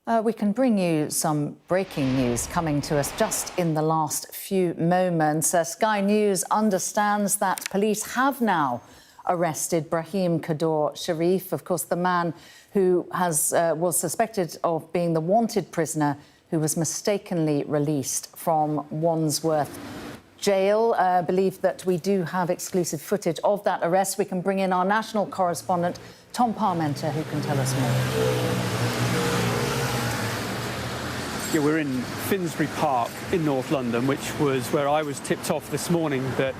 We can bring you some breaking news coming to us just in the last few moments. Sky News understands that police have now arrested Brahim Kaddour-Cherif, of course, the man who was suspected of being the wanted prisoner who was mistakenly released from Wandsworth jail. I believe that we do have exclusive footage of that arrest. We can bring in our national correspondent, Tom Parmenter, who can tell us more. Yeah, we're in Finsbury Park in North London, which was where I was tipped off this morning that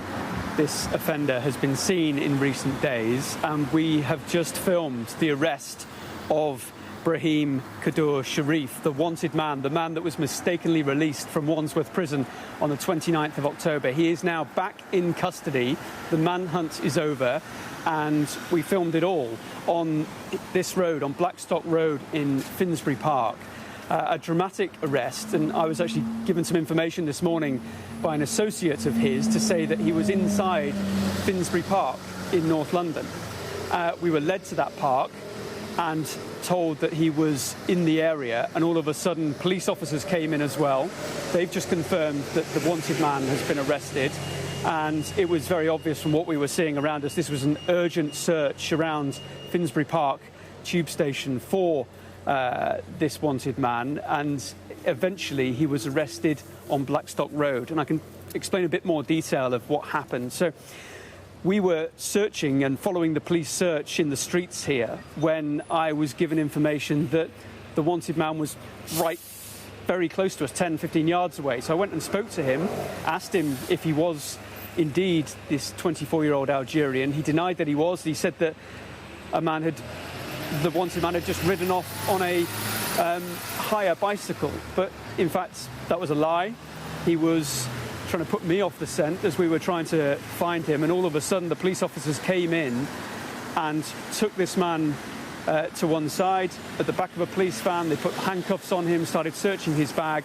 this offender has been seen in recent days. And we have just filmed the arrest of Brahim Kaddour-Cherif, the wanted man, the man that was mistakenly released from Wandsworth prison on the 29th of October. He is now back in custody. The manhunt is over, and we filmed it all on this road, on Blackstock Road in Finsbury Park. A dramatic arrest, and I was actually given some information this morning by an associate of his to say that he was inside Finsbury Park in North London. We were led to that park and told that he was in the area, and all of a sudden police officers came in as well. They've just confirmed that the wanted man has been arrested, and it was very obvious from what we were seeing around us. This was an urgent search around Finsbury Park tube station for this wanted man, and eventually he was arrested on Blackstock Road. And I can explain a bit more detail of what happened. So we were searching and following the police search in the streets here when I was given information that the wanted man was very close to us, 10, 15 yards away. So I went and spoke to him, asked him if he was indeed this 24-year-old Algerian. He denied that he was. He said that the wanted man had just ridden off on a hire bicycle, but in fact that was a lie. He was trying to put me off the scent as we were trying to find him, and all of a sudden the police officers came in and took this man to one side at the back of a police van. They put handcuffs on him, started searching his bag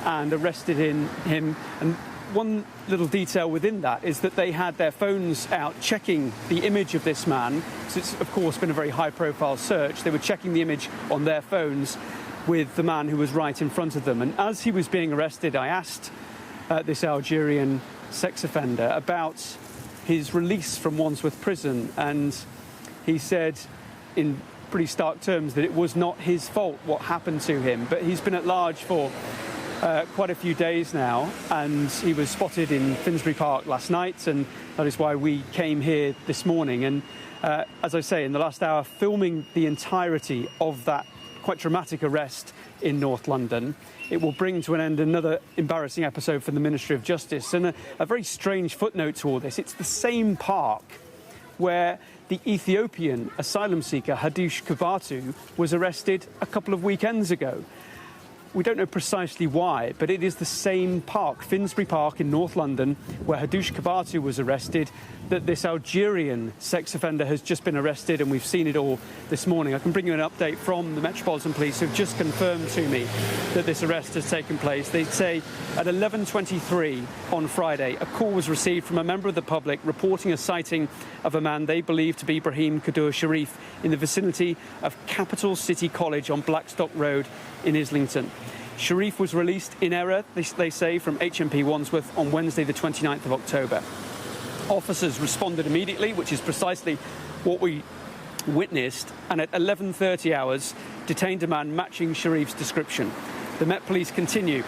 and arrested him. And one little detail within that is that they had their phones out checking the image of this man. So it's, of course, been a very high-profile search. They were checking the image on their phones with the man who was right in front of them. And as he was being arrested, I asked this Algerian sex offender about his release from Wandsworth prison. And he said in pretty stark terms that it was not his fault what happened to him. But he's been at large for quite a few days now, and he was spotted in Finsbury Park last night, and that is why we came here this morning. And as I say, in the last hour, filming the entirety of that quite dramatic arrest in North London. It will bring to an end another embarrassing episode for the Ministry of Justice, and a very strange footnote to all this. It's the same park where the Ethiopian asylum seeker Hadoush Kabatu was arrested a couple of weekends ago. We don't know precisely why, but it is the same park, Finsbury Park in North London, where Hadoush Kabatu was arrested, that this Algerian sex offender has just been arrested, and we've seen it all this morning. I can bring you an update from the Metropolitan Police, who've just confirmed to me that this arrest has taken place. They say at 11:23 on Friday, a call was received from a member of the public reporting a sighting of a man they believe to be Brahim Kaddour-Cherif in the vicinity of Capital City College on Blackstock Road in Islington. Cherif was released in error, they say, from HMP Wandsworth on Wednesday the 29th of October. Officers responded immediately, which is precisely what we witnessed, and at 11:30 hours detained a man matching Cherif's description. The Met Police continue.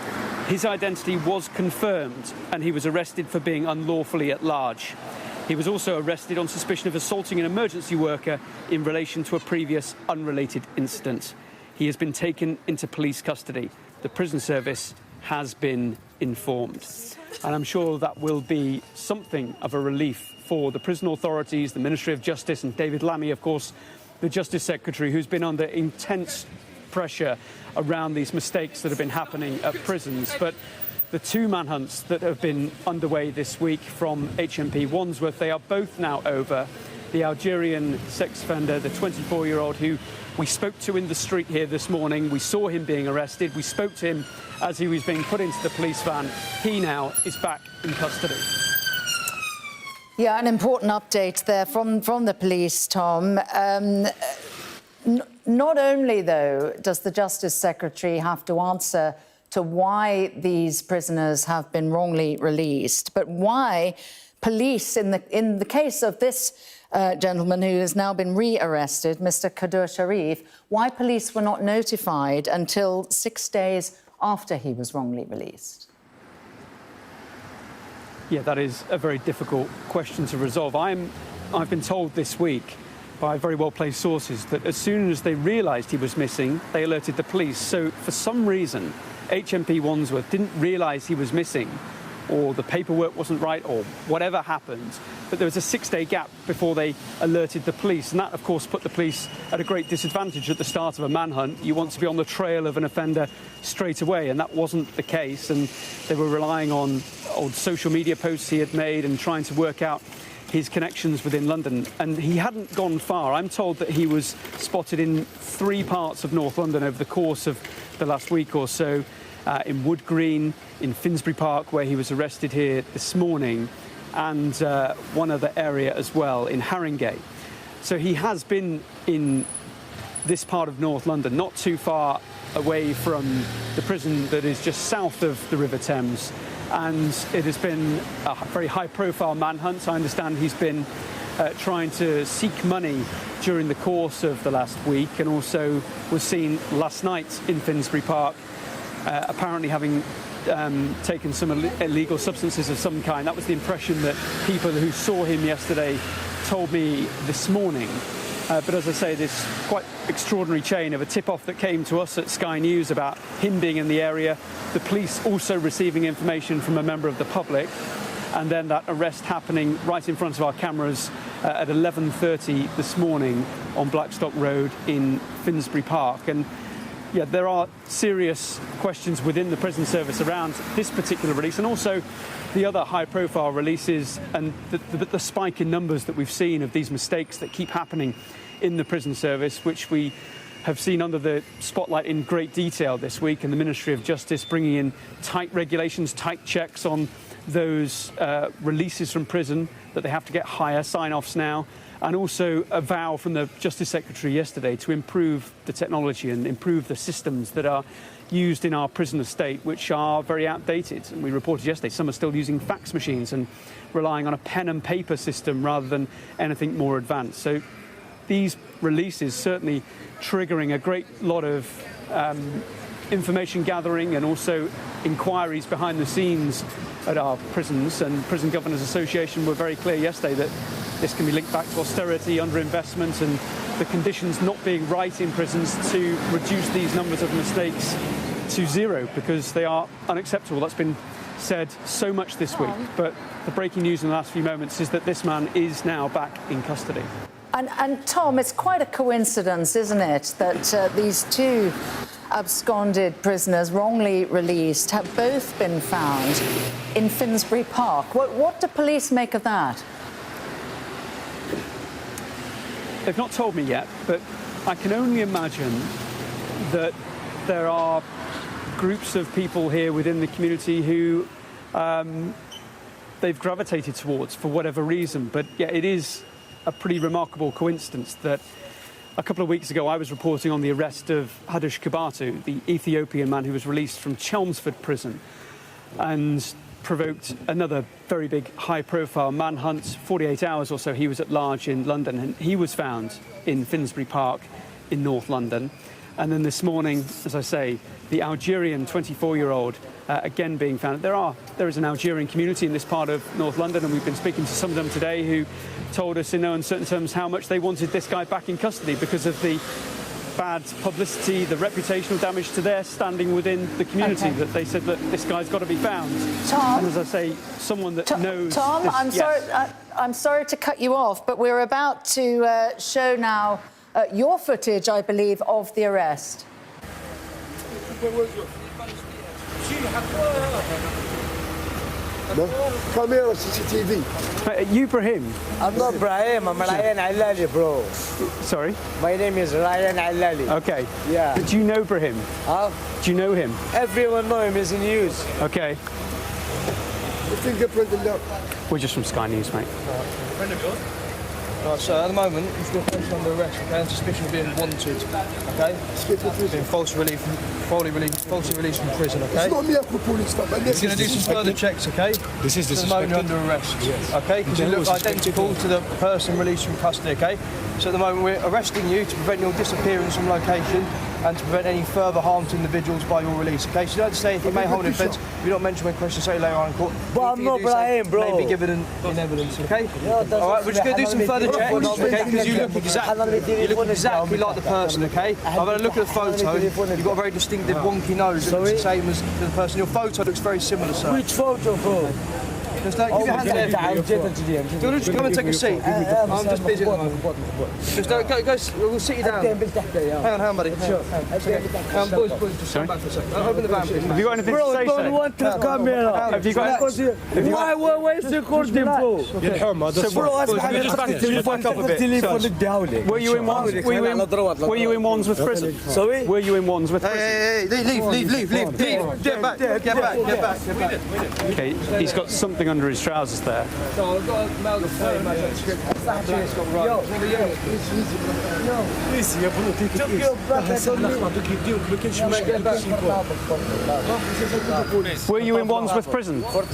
His identity was confirmed, and he was arrested for being unlawfully at large. He was also arrested on suspicion of assaulting an emergency worker in relation to a previous unrelated incident. He has been taken into police custody. The prison service has been informed. And I'm sure that will be something of a relief for the prison authorities, the Ministry of Justice, and David Lammy, of course, the Justice Secretary, who's been under intense pressure around these mistakes that have been happening at prisons. But the two manhunts that have been underway this week from HMP Wandsworth, they are both now over. The Algerian sex offender, the 24-year-old who we spoke to in the street here this morning. We saw him being arrested. We spoke to him as he was being put into the police van. He now is back in custody. Yeah, an important update there from the police, Tom. Not only, though, does the Justice Secretary have to answer to why these prisoners have been wrongly released, but why police, in the case of this gentleman who has now been re-arrested, Mr. Kaddour-Cherif, why police were not notified until 6 days after he was wrongly released. Yeah, that is a very difficult question to resolve. I've been told this week by very well-placed sources that as soon as they realised he was missing, they alerted the police. So for some reason, HMP Wandsworth didn't realise he was missing, or the paperwork wasn't right, or whatever happened. But there was a 6-day gap before they alerted the police. And that, of course, put the police at a great disadvantage at the start of a manhunt. You want to be on the trail of an offender straight away, and that wasn't the case. And they were relying on old social media posts he had made and trying to work out his connections within London. And he hadn't gone far. I'm told that he was spotted in 3 parts of North London over the course of the last week or so. In Wood Green, in Finsbury Park, where he was arrested here this morning, and one other area as well, in Haringey. So he has been in this part of North London, not too far away from the prison that is just south of the River Thames. And it has been a very high-profile manhunt. I understand he's been trying to seek money during the course of the last week, and also was seen last night in Finsbury Park, apparently having taken some illegal substances of some kind. That was the impression that people who saw him yesterday told me this morning. But as I say, this quite extraordinary chain of a tip-off that came to us at Sky News about him being in the area, the police also receiving information from a member of the public, and then that arrest happening right in front of our cameras at 11:30 this morning on Blackstock Road in Finsbury Park. And yeah, there are serious questions within the prison service around this particular release, and also the other high-profile releases and the spike in numbers that we've seen of these mistakes that keep happening in the prison service, which we have seen under the spotlight in great detail this week, and the Ministry of Justice bringing in tight regulations, tight checks on those releases from prison, that they have to get higher sign-offs now, and also a vow from the Justice Secretary yesterday to improve the technology and improve the systems that are used in our prison estate, which are very outdated. And we reported yesterday some are still using fax machines and relying on a pen and paper system rather than anything more advanced. So these releases certainly triggering a great lot of information gathering and also inquiries behind the scenes at our prisons. And Prison Governors Association were very clear yesterday that this can be linked back to austerity, underinvestment, and the conditions not being right in prisons to reduce these numbers of mistakes to zero, because they are unacceptable. That's been said so much this week. But the breaking news in the last few moments is that this man is now back in custody. And Tom, it's quite a coincidence, isn't it, that these 2 absconded prisoners wrongly released have both been found in Finsbury Park. What do police make of that? They've not told me yet, but I can only imagine that there are groups of people here within the community who they've gravitated towards for whatever reason. But yeah, it is a pretty remarkable coincidence that a couple of weeks ago I was reporting on the arrest of Hadoush Kabatu, the Ethiopian man who was released from Chelmsford prison and provoked another very big high-profile manhunt. 48 hours or so he was at large in London, and he was found in Finsbury Park in North London. And then this morning, as I say, the Algerian 24-year-old again being found. There is an Algerian community in this part of North London, and we've been speaking to some of them today who told us in no uncertain terms how much they wanted this guy back in custody because of the bad publicity, the reputational damage to their standing within the community. Okay. That they said that this guy's got to be found. Tom, and as I say, someone that knows. Tom, this, I'm sorry to cut you off, but we're about to show now your footage, I believe, of the arrest. Come here on CCTV. You Brahim? I'm not Brahim, I'm Ryan Alali, bro. Sorry? My name is Ryan Alali. Okay. Yeah. But do you know Brahim? Huh? Do you know him? Everyone know him, he's in news. Okay. The fingerprint in there. We're just from Sky News, mate. Right, so at the moment, you've got a person under arrest, okay, on suspicion of being wanted, okay? Being falsely released from prison, okay? It's not me, the police. We're going to do some further checks, okay? This is the At the moment you're under arrest, okay? Because you look identical to the person released from custody, okay? So at the moment we're arresting you to prevent your disappearance from location and to prevent any further harm to individuals by your release, okay? So you don't say if you may hold an offence, if you don't mention when questions say later on in court. But I'm not Brahim, bro. May be given in evidence, okay? Alright, we're just going to do some further checks, okay? Because you look exactly like the person, okay? I've had a look at the photo. You've got a very distinctive wonky nose. It's the same as the person. Your photo looks very similar, sir. Which photo, bro? Just keep your hands there. Do you want to just come and take a seat? I'm just busy at the moment. Just go, we'll sit you down. Hang on, buddy. Sure. Boys, just come back for a second. Open the van, please. Have you got anything to say, Bro, sir? don't want the camera. Have you got... Why is the recording, bro? Bro, Back up a bit. Were you in Wandsworth prison? Sorry? Were you in Wandsworth prison? Hey, leave. Get back. Okay, he's got something under his trousers there. So I've got a mail to play, mate. Were you in Wandsworth prison? You want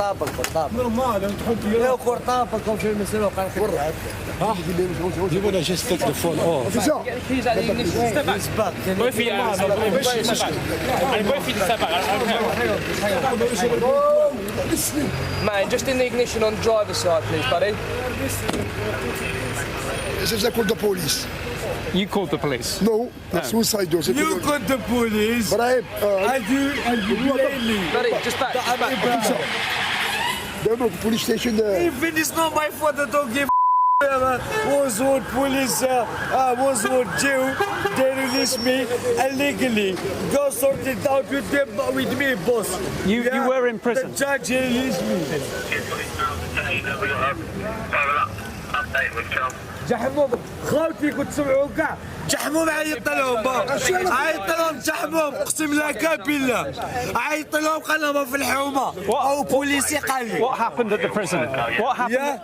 to just take the phone off. Get the keys out of the ignition. Step back. Man, just in the ignition on driver's side, please, buddy. This is I call the police. You called the police? No, that's suicide door. You got the police. Brahim, And you blame me. Buddy, just back. They're not the police station there. Even it's not my fault, I don't give Wandsworth police, Wandsworth jail, they released me illegally. Go sort it out with me, boss. You were in prison? The judge released me. جحمهم خوتي كنت سمعوا كاع جحمهم عيط لهم جحمهم اقسم لك بالله عيط لهم خلهم في الحومه او بوليسي قال لي What happened at the prison?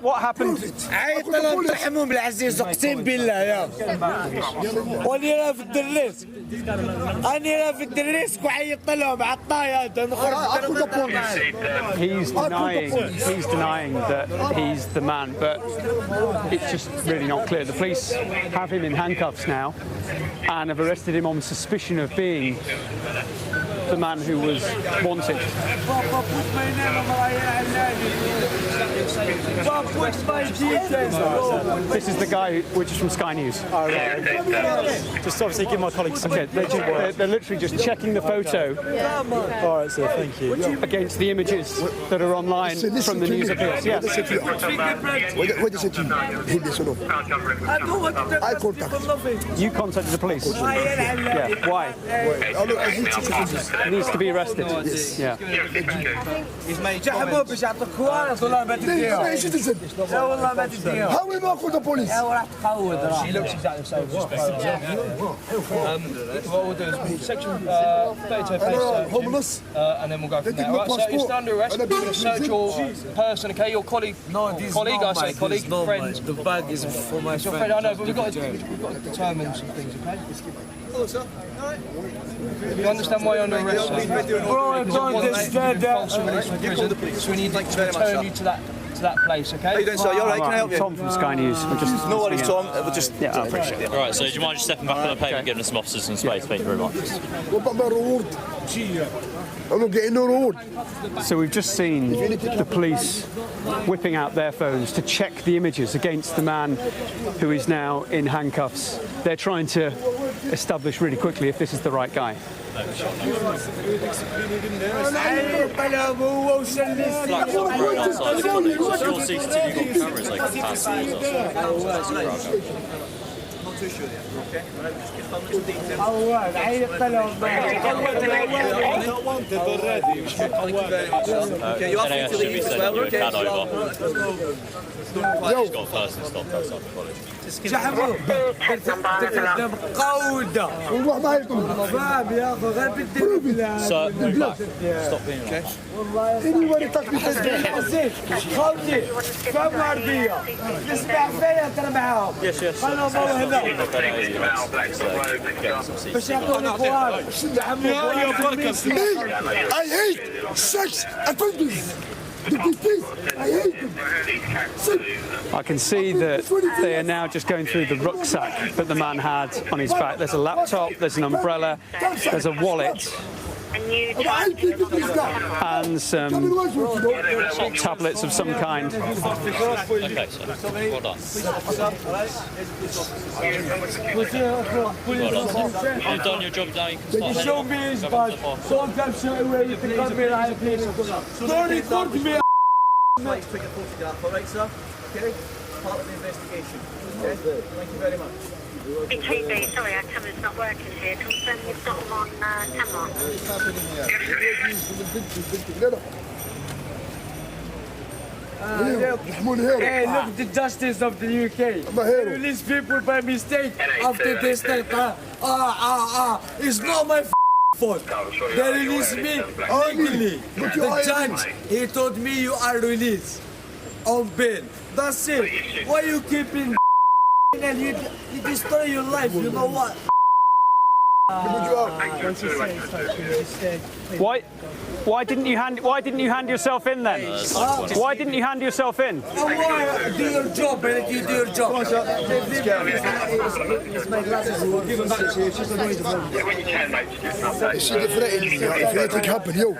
What happened? عيط لهم جحمهم العزيز اقسم بالله يا واني راه في الدريس اني في الدريس وعيط لهم عطايا He's denying that he's the man, but it's just really not clear. The police have him in handcuffs now and have arrested him on suspicion of being the man who was wanted. This is the guy which is from Sky News. Oh, right. Just obviously give my colleagues some... Okay, they're literally just checking the photo. All right, sir, thank you. Against the images that are online from the news appeals. Yes. What is it to you? I contact. You contacted the police? Yeah. Why? He needs to be arrested. Yeah. جحمهم باش يعطوك كوارث والله ما تديهم لا والله ما تديهم How will I call the police? راح تقود راه She looks exactly the same as what we'll do is section 32 police Homeless? and then we'll go from there. Right, so you're still under arrest. We're going to search your person, okay? Your colleague, friend. The bag is for my Your friend, I know, but we've got to determine some things, okay? Hello, sir. You understand why you're under arrest, sir? Bro, I don't understand that. So we need to return you to that place, okay? How you doing, sir? You all right? Can I help you? Tom from Sky News. No worries, Tom. We'll just... Yeah, I appreciate it. All right, so do you mind just stepping back on the pavement and giving us some officers some space? Thank you very much. What about my reward? I'm not getting no reward. So we've just seen the police whipping out their phones to check the images against the man who is now in handcuffs. They're trying to establish really quickly if this is the right guy. You are free to leave as well, okay? Just got first and stopped outside the college. شحموا قودة ونروح معاكم. فاهم يا اخي غير بالدنيا Sir, move back. Stop being okay. Anybody touch me حسيت خوتي فهم عربية نسمع فيا ترى معاهم انا ما هنا باش يعطوني قوار I hate sex offenders. I hate them. I can see that they are now just going through the rucksack that the man had on his back. There's a laptop, there's an umbrella, there's a wallet, and some tablets of some kind. Okay, sir. Well done. Well done, sir. You've done your job now. You can start. show me his badge sometimes show where you can come here I please don't record me Right, take a photograph, all right, sir? Okay? Part of the investigation. Okay? Thank you very much. HMP, sorry, our camera's not working here. Confirm you've got them on camera. What's happening here? Hey, look, the justice of the UK. They release people by mistake after they start. It's not my fault. They released me legally. The judge, he told me you are released on bail. That's it. Why you keeping and you destroy your life? You know what? Why didn't you hand yourself in then? Why didn't you hand yourself in? Do your job, and you do your job. If anything happen, yo,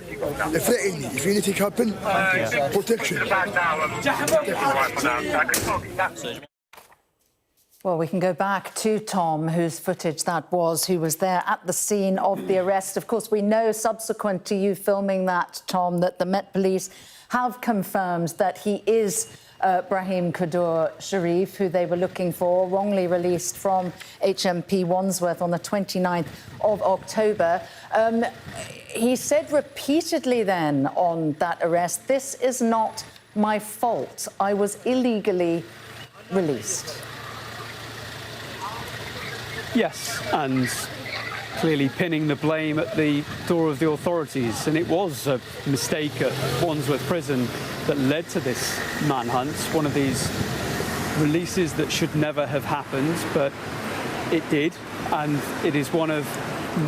if anything happen, protection. Well, we can go back to Tom, whose footage that was, who was there at the scene of the arrest. Of course, we know subsequent to you filming that, Tom, that the Met Police have confirmed that he is Brahim Kaddour-Cherif, who they were looking for, wrongly released from HMP Wandsworth on the 29th of October. He said repeatedly then on that arrest, "This is not my fault. I was illegally released." Yes, and clearly pinning the blame at the door of the authorities. And it was a mistake at Wandsworth Prison that led to this manhunt, one of these releases that should never have happened, but it did. And it is one of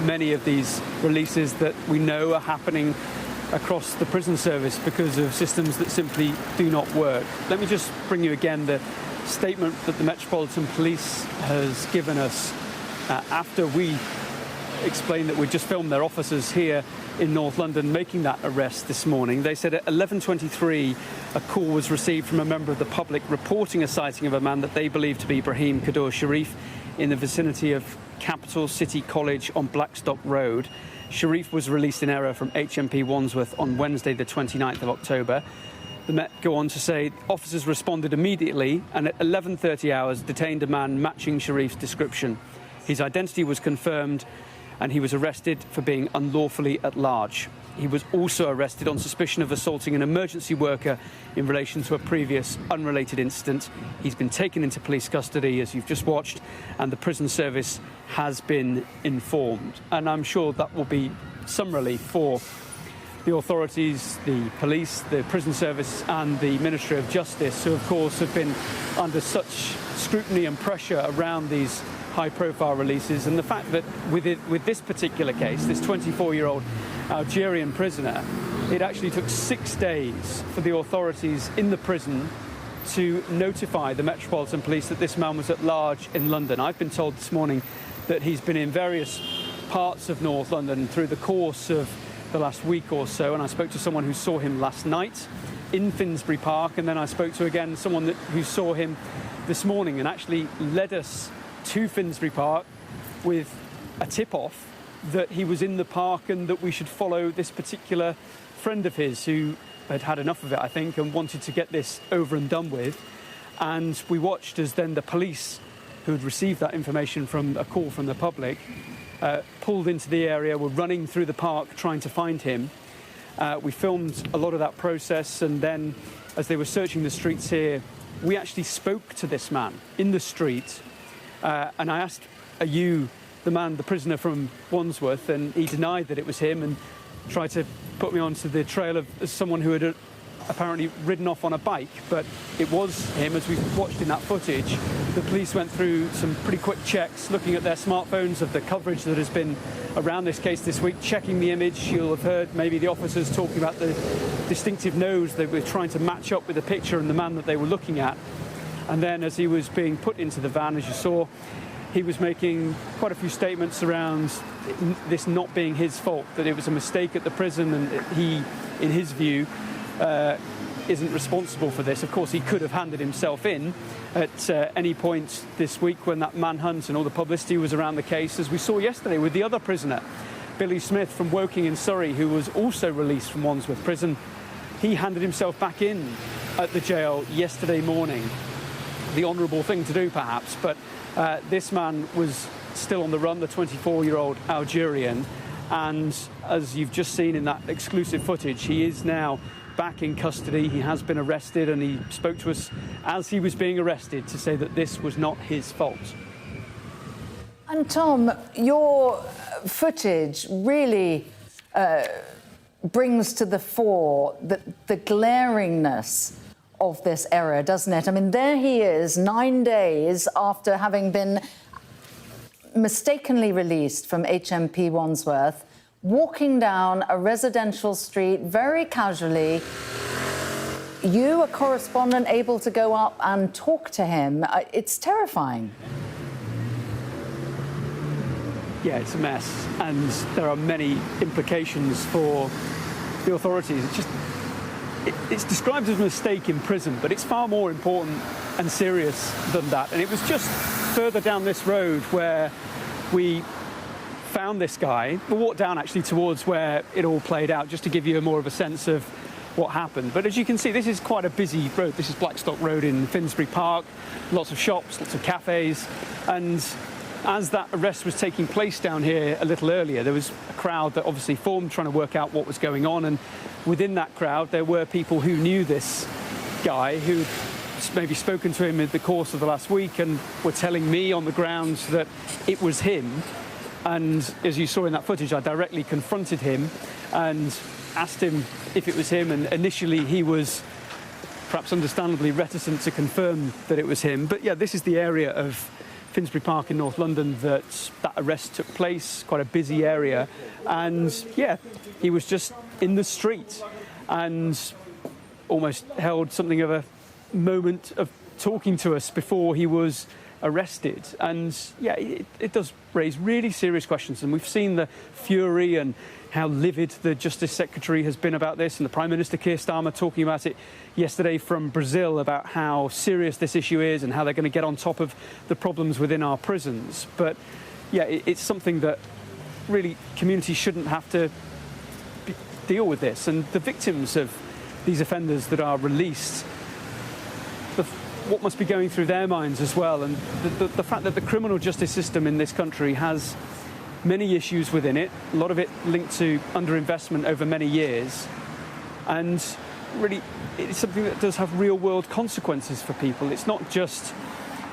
many of these releases that we know are happening across the prison service because of systems that simply do not work. Let me just bring you again the statement that the Metropolitan Police has given us after we explained that we just filmed their officers here in North London making that arrest this morning. They said at 11:23 a call was received from a member of the public reporting a sighting of a man that they believe to be Brahim Kaddour-Cherif in the vicinity of Capital City College on Blackstock Road. Cherif was released in error from HMP Wandsworth on Wednesday the 29th of October. The Met go on to say officers responded immediately and at 11:30 hours detained a man matching Cherif's description. His identity was confirmed and he was arrested for being unlawfully at large. He was also arrested on suspicion of assaulting an emergency worker in relation to a previous unrelated incident. He's been taken into police custody, as you've just watched, and the prison service has been informed. And I'm sure that will be some relief for the authorities, the police, the prison service and the Ministry of Justice, who of course have been under such scrutiny and pressure around these high-profile releases. And the fact that with this particular case, this 24-year-old Algerian prisoner, it actually took 6 days for the authorities in the prison to notify the Metropolitan Police that this man was at large in London. I've been told this morning that he's been in various parts of North London through the course of the last week or so, and I spoke to someone who saw him last night in Finsbury Park, and then I spoke to again someone who saw him this morning and actually led us to Finsbury Park with a tip-off that he was in the park and that we should follow this particular friend of his who had had enough of it, I think, and wanted to get this over and done with. And we watched as then the police, who had received that information from a call from the public, pulled into the area, were running through the park trying to find him. We filmed a lot of that process, and then as they were searching the streets here, we actually spoke to this man in the street, and I asked, "Are you the prisoner from Wandsworth?" And he denied that it was him and tried to put me onto the trail of someone who had apparently ridden off on a bike, but it was him. As we've watched in that footage, the police went through some pretty quick checks, looking at their smartphones of the coverage that has been around this case this week, checking the image. You'll have heard maybe the officers talking about the distinctive nose. They were trying to match up with the picture and the man that they were looking at. And then as he was being put into the van, as you saw, he was making quite a few statements around this not being his fault, that it was a mistake at the prison, and he, in his view, isn't responsible for this. Of course, he could have handed himself in at any point this week when that manhunt and all the publicity was around the case, as we saw yesterday with the other prisoner, Billy Smith from Woking in Surrey, who was also released from Wandsworth Prison. He handed himself back in at the jail yesterday morning. The honourable thing to do, perhaps, but this man was still on the run, the 24-year-old Algerian, and as you've just seen in that exclusive footage, he is now back in custody. He has been arrested, and he spoke to us as he was being arrested to say that this was not his fault. And Tom, your footage really brings to the fore the glaringness of this error, doesn't it? I mean, there he is, 9 days after having been mistakenly released from HMP Wandsworth, walking down a residential street very casually. You, a correspondent, able to go up and talk to him. It's terrifying. Yeah, it's a mess, and there are many implications for the authorities. It's described as a mistake in prison, but it's far more important and serious than that. And it was just further down this road where we found this guy. We'll walk down actually towards where it all played out, just to give you more of a sense of what happened. But as you can see, this is quite a busy road. This is Blackstock Road in Finsbury Park. Lots of shops, lots of cafes. And as that arrest was taking place down here a little earlier, there was a crowd that obviously formed trying to work out what was going on. And within that crowd, there were people who knew this guy, who'd maybe spoken to him in the course of the last week, and were telling me on the grounds that it was him. And as you saw in that footage, I directly confronted him and asked him if it was him. And initially he was, perhaps understandably, reticent to confirm that it was him. But yeah, this is the area of Finsbury Park in North London that arrest took place, quite a busy area. And yeah, he was just in the street and almost held something of a moment of talking to us before he was arrested. And yeah, it does raise really serious questions. And we've seen the fury and how livid the Justice Secretary has been about this, and the Prime Minister Keir Starmer talking about it yesterday from Brazil, about how serious this issue is and how they're going to get on top of the problems within our prisons. But yeah, it's something that really communities shouldn't have to deal with this. And the victims of these offenders that are released, what must be going through their minds as well, and the fact that the criminal justice system in this country has many issues within it, a lot of it linked to underinvestment over many years, and really it's something that does have real-world consequences for people. It's not just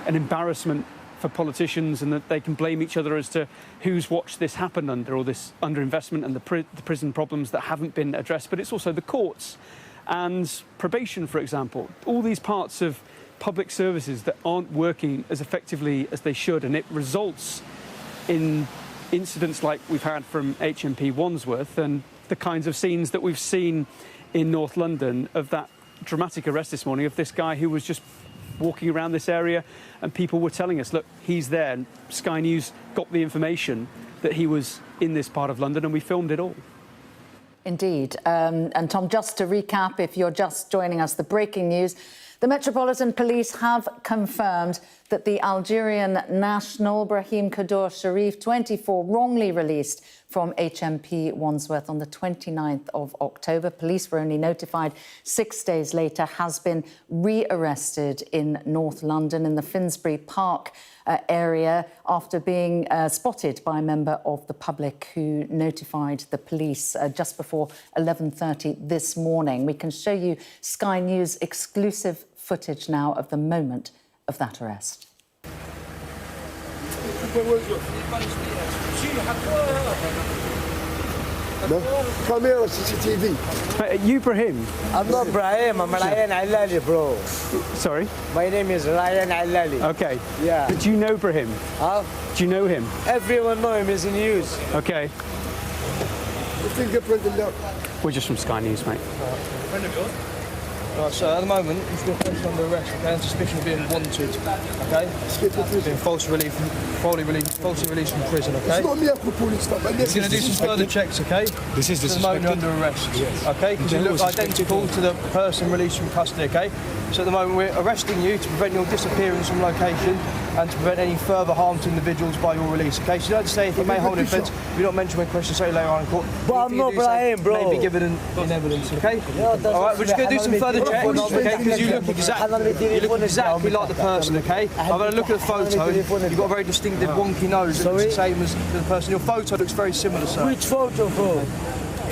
an embarrassment for politicians and that they can blame each other as to who's watched this happen under, all this underinvestment and the prison problems that haven't been addressed, but it's also the courts and probation, for example. All these parts of public services that aren't working as effectively as they should, and it results in incidents like we've had from HMP Wandsworth and the kinds of scenes that we've seen in North London of that dramatic arrest this morning of this guy who was just walking around this area, and people were telling us, look, he's there. And Sky News got the information that he was in this part of London, and we filmed it all. Indeed. And Tom, just to recap, if you're just joining us, the breaking news: the Metropolitan Police have confirmed that the Algerian national Brahim Kaddour-Cherif, 24, wrongly released from HMP Wandsworth on the 29th of October. Police were only notified 6 days later, has been re-arrested in North London in the Finsbury Park area after being spotted by a member of the public who notified the police just before 11:30 this morning. We can show you Sky News exclusive footage now of the moment of that arrest. Camera CCTV. Are you Brahim? I'm not Brahim, I'm Ryan Alali, bro. Sorry? My name is Ryan Alali. Okay. Yeah. But do you know Brahim? Huh? Do you know him? Everyone know him, he's in news. Okay. The fingerprint in there. We're just from Sky News, mate. Right, so at the moment, you've got a person under arrest, okay, on suspicion of being wanted, okay? Being falsely released from prison, okay? It's not me, I'm police. We're going to do some further checks, okay? This is the At the moment you're under arrest, okay? Because you look identical to the person released from custody, okay? So at the moment we're arresting you to prevent your disappearance from location and to prevent any further harm to individuals by your release, okay? So you don't say if you may hold an offence, you don't mention when questions say later on in court. But I'm not Brahim, bro. May be given in evidence, okay? Alright, we're just going to do some further checks, okay? Because you look exactly like the person, okay? I've had a look at the photo. You've got a very distinctive wonky nose. It's the same as the person. Your photo looks very similar, sir. Which photo, bro?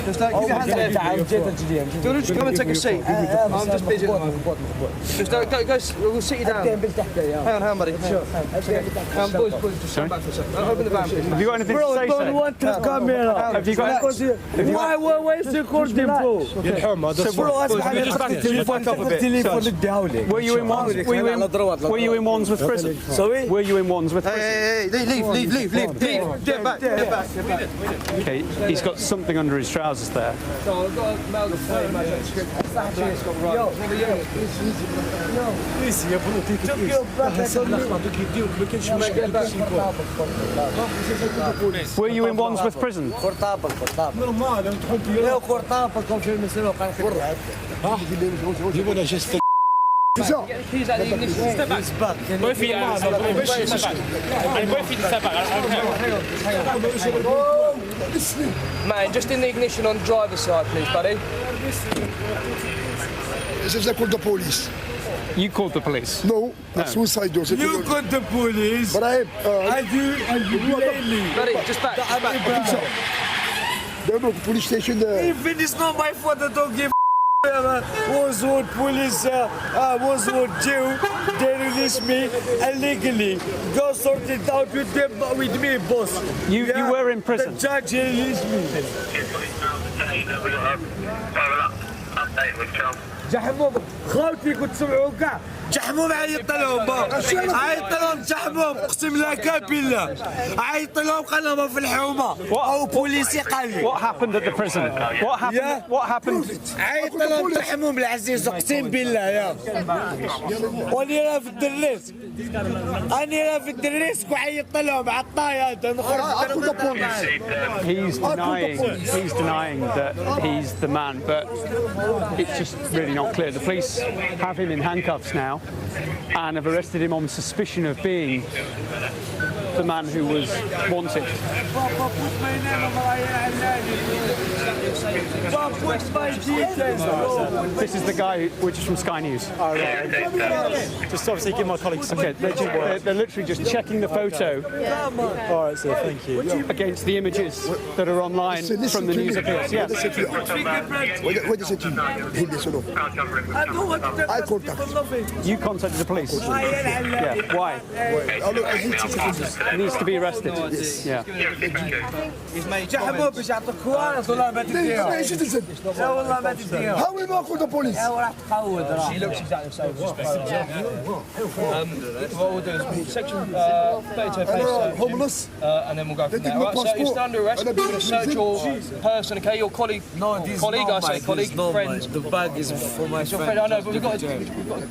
Just keep your hands there. Do you want to just come and take a seat? I'm just busy at the moment. Just go, we'll sit you down. Hang on, buddy. Sure. Boys, just stand back for a second. Open the van, please. Have you got anything to say, Bro, sir? don't want the camera. Have you got... Why is the recording, bro? Bro, Were you in Wandsworth prison? Sorry? Were you in Wandsworth prison? Hey, leave. Get back. Okay, he's got something under his trousers there. So I've got a male Were you in Wandsworth prison? You want to just take He's at the ignition. Step back. Both feet out. Both feet step back. Both feet step back. Man, just in the ignition on driver's side, please, buddy. This is I call the police. You called the police? No, that's suicide door. You called the police. But and you blame me. Buddy, just back. There no police station there. Even it's not my fault, I don't give Wandsworth police, Wandsworth jail, they released me illegally. Go sort it out with me, boss. You were in prison? The judge released me. جحمهم خاوتي كنت سمعوا كاع جحمهم عيط لهم عيط لهم جحمهم اقسم بالله بالله عيط لهم قال لهم في الحومه او بوليسي قال لي What happened at the prison? What happened? عيط لهم جحمهم العزيز اقسم بالله يا واني راه في الدريس اني في الدريس وعيط لهم عطايا He's denying that he's the man, but it's just really not clear. The police have him in handcuffs now and have arrested him on suspicion of being the man who was wanted. This is the guy which is from Sky News. All right. Just obviously give my colleagues some... Okay, they're literally just checking the photo. All right, sir, thank you. Against the images that are online from the news appeals. Yes. What is it? I contact. You contacted the police? Yeah. Why? He needs to be arrested. Yes. Yeah. جحمهم باش يعطوك كوارث والله ما تديهم لا والله ما تديهم How will I call the police? راح تقود راه She looks exactly the same as this photo. What we'll do is section 32 homeless. And then we'll go from there. Right, so you're still under arrest. We're going to search your person, okay? Your colleague, friend. The bag is for my Your friend, I know, but we've got to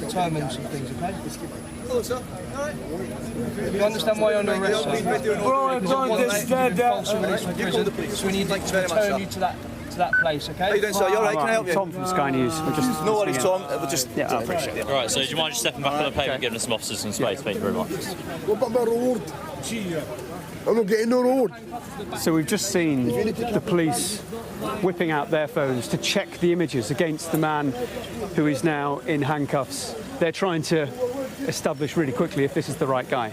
determine some things, okay? You understand why you're under arrest, sir? Bro, I don't understand that. So we need to return you to that place, okay? How you doing, sir? You all right? Can I help you? Tom from Sky News. We're just No worries, Tom. We'll just... Yeah, I appreciate it. All right, so do you mind just stepping back on the pavement and giving some officers some space? Thank you very much. What about my reward? I'm not getting no reward. So we've just seen the police whipping out their phones to check the images against the man who is now in handcuffs. They're trying to establish really quickly if this is the right guy.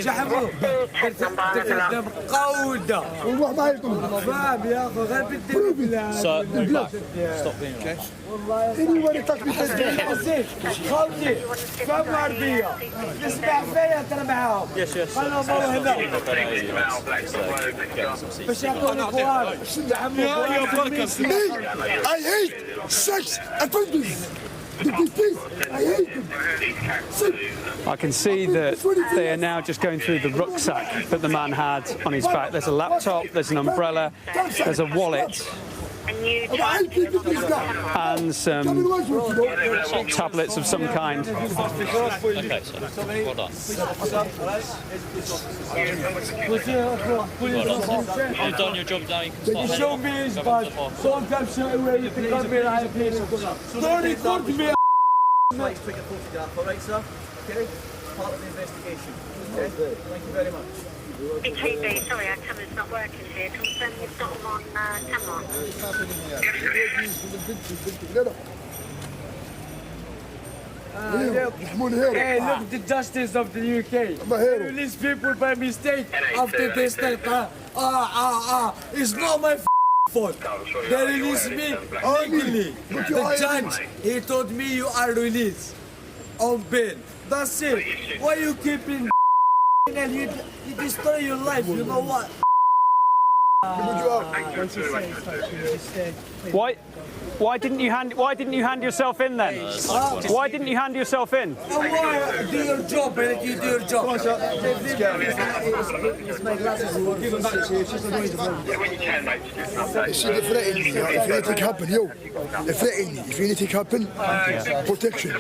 شحموا قودة والله ما يطلع فاهم يا اخو غير بالدنيا Stop being okay. anyway touch me خوتي فهم أرضية نسمع فيا ترى معاهم خلنا نمروا هنا باش يعطوني قوار I hate sex offenders. I hate them. I can see that they are now just going through the rucksack that the man had on his back. There's a laptop, there's an umbrella, there's a wallet, and some tablets of some kind. Okay, so well done. Well done. You've done your job now. You can start Show me his badge. Don't come straight away. You think I'm being high place. Don't record me. Right, take a photograph, all right, sir? Okay? Part of the investigation. Okay? Thank you very much. HMP, sorry, our camera's not working here. Confirm you've got them on camera. Hey, look, the justice of the UK. They release people by mistake after they start. It's not my fault. They released me legally. The judge, he told me you are released on bail. That's it. Why you keeping and you destroy your life? You know what? Why didn't you hand yourself in then? Why didn't you hand yourself in? Do your job, and you do your job. If anything happen, yo, if anything happen, protection.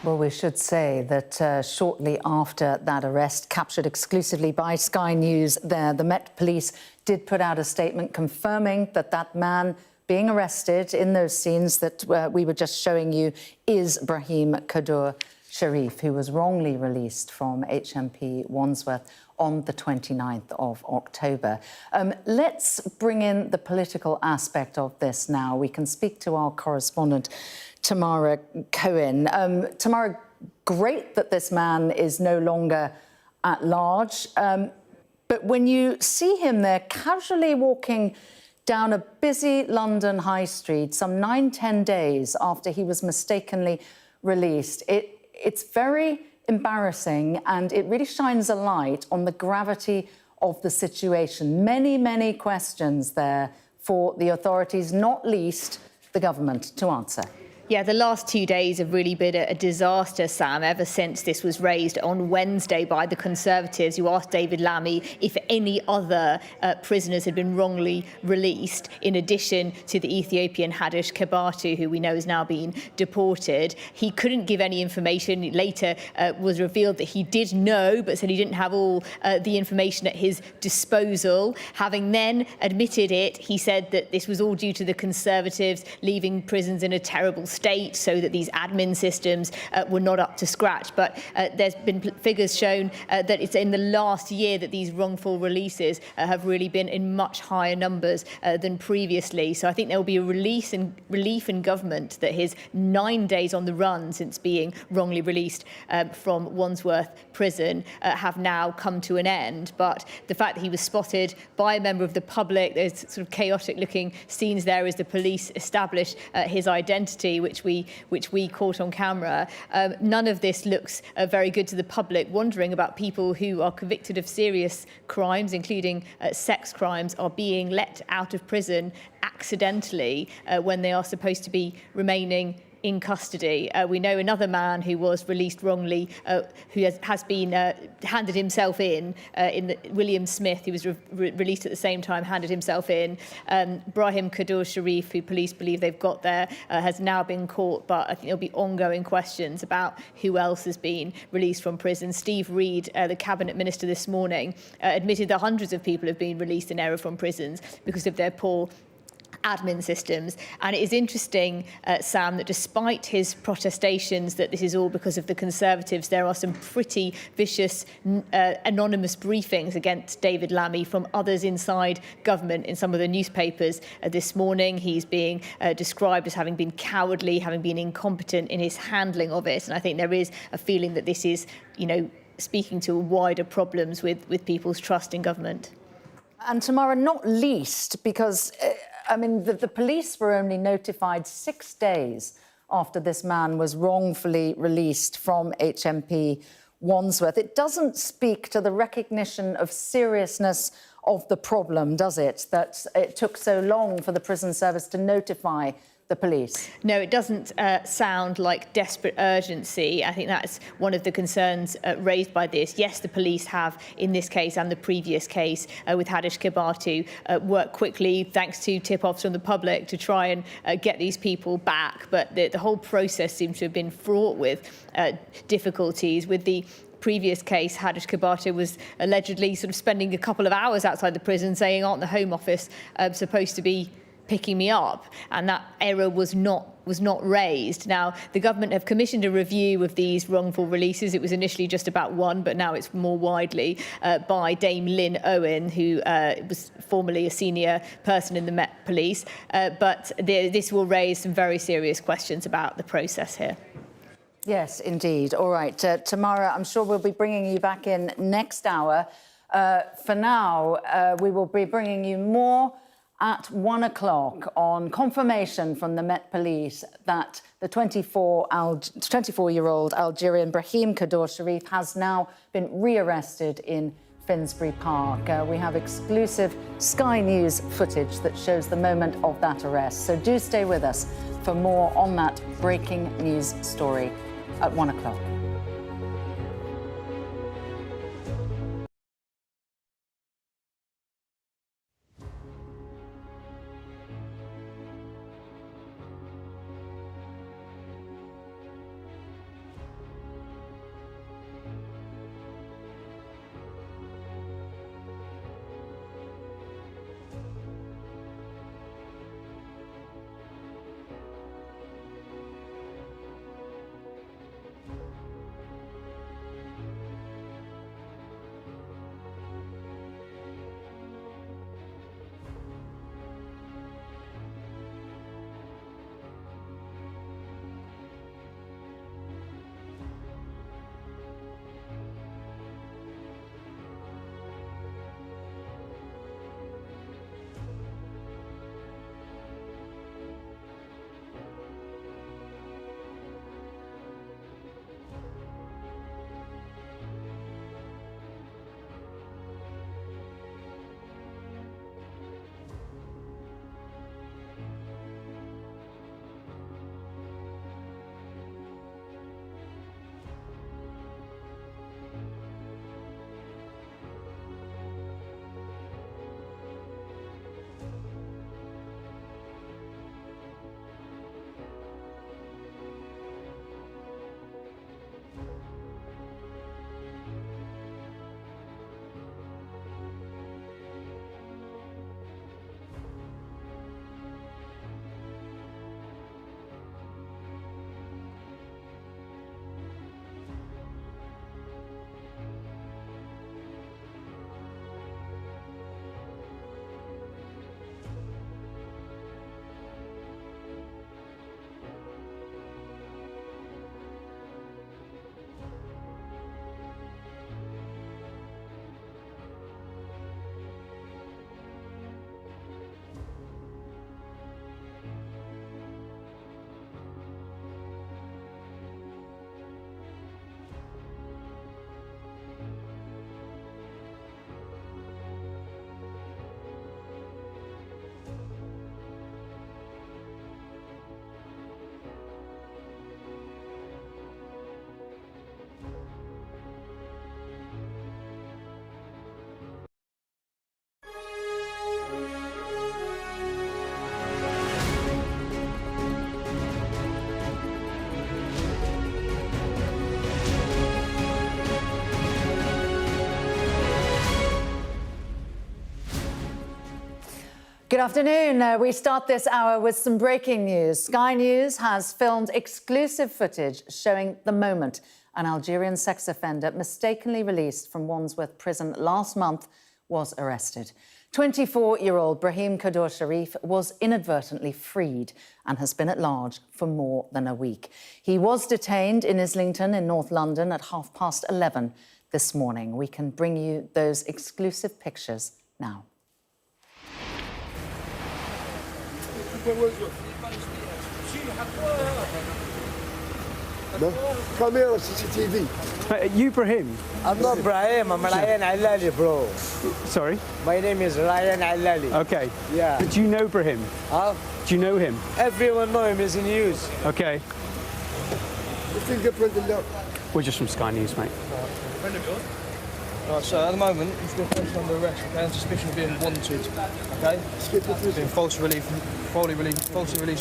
Well, we should say that shortly after that arrest, captured exclusively by Sky News there, the Met Police did put out a statement confirming that that man being arrested in those scenes that we were just showing you is Brahim Kaddour-Cherif, who was wrongly released from HMP Wandsworth on the 29th of October. Let's bring in the political aspect of this now. We can speak to our correspondent, Tamara Cohen. Tamara, great that this man is no longer at large, but when you see him there casually walking down a busy London high street some 9-10 days after he was mistakenly released, it's very embarrassing, and it really shines a light on the gravity of the situation. Many, many questions there for the authorities, not least the government, to answer. Yeah, the last 2 days have really been a disaster, Sam, ever since this was raised on Wednesday by the Conservatives, who asked David Lammy if any other prisoners had been wrongly released, in addition to the Ethiopian Hadush Kabatu, who we know has now been deported. He couldn't give any information. Later was revealed that he did know, but said he didn't have all the information at his disposal. Having then admitted it, he said that this was all due to the Conservatives leaving prisons in a terrible state, so that these admin systems were not up to scratch. But there's been figures shown that it's in the last year that these wrongful releases have really been in much higher numbers than previously. So I think there will be a relief in government that his 9 days on the run since being wrongly released from Wandsworth prison have now come to an end. But the fact that he was spotted by a member of the public, there's sort of chaotic looking scenes there as the police establish his identity, which we caught on camera. None of this looks very good to the public, wondering about people who are convicted of serious crimes, including sex crimes, are being let out of prison at accidentally when they are supposed to be remaining in custody. We know another man who was released wrongly, who has been handed himself in William Smith, who was released at the same time, handed himself in. Brahim Kaddour-Cherif, who police believe they've got there, has now been caught, but I think there'll be ongoing questions about who else has been released from prison. Steve Reid, the cabinet minister this morning, admitted that hundreds of people have been released in error from prisons because of their poor admin systems. And it is interesting, Sam, that despite his protestations that this is all because of the Conservatives, there are some pretty vicious anonymous briefings against David Lammy from others inside government in some of the newspapers this morning. He's being described as having been cowardly, having been incompetent in his handling of it. And I think there is a feeling that this is, speaking to wider problems with people's trust in government. And Tamara, not least because, the police were only notified 6 days after this man was wrongfully released from HMP Wandsworth. It doesn't speak to the recognition of seriousness of the problem, does it, that it took so long for the prison service to notify the police? No, it doesn't sound like desperate urgency. I think that's one of the concerns raised by this. Yes, the police have, in this case and the previous case with Hadish Kibatu, worked quickly, thanks to tip-offs from the public, to try and get these people back. But the whole process seems to have been fraught with difficulties. With the previous case, Hadish Kibatu was allegedly sort of spending a couple of hours outside the prison saying, aren't the Home Office supposed to be picking me up? And that error was not raised. Now, the government have commissioned a review of these wrongful releases. It was initially just about one, but now it's more widely by Dame Lynn Owen, who was formerly a senior person in the Met Police. But this will raise some very serious questions about the process here. Yes, indeed. All right. Tamara, I'm sure we'll be bringing you back in next hour. For now, we will be bringing you more at 1 o'clock on confirmation from the Met Police that the 24-year-old Algerian Brahim Kaddour-Cherif has now been rearrested in Finsbury Park. We have exclusive Sky News footage that shows the moment of that arrest. So do stay with us for more on that breaking news story at 1 o'clock. Good afternoon. We start this hour with some breaking news. Sky News has filmed exclusive footage showing the moment an Algerian sex offender mistakenly released from Wandsworth prison last month was arrested. 24-year-old Brahim Kaddour-Cherif was inadvertently freed and has been at large for more than a week. He was detained in Islington in North London at 11:30 this morning. We can bring you those exclusive pictures now. No? Camera, CCTV. You Brahim? I'm not Brahim, I'm Ryan Alali, bro. Sorry? My name is Ryan Alali. Okay. Yeah. Do you know Brahim? Huh? Do you know him? Everyone know him, he's in news. Okay. The fingerprint in there. We're just from Sky News, mate. Right, so at the moment, he's been placed under arrest, okay, on suspicion of being wanted, okay? Being falsely released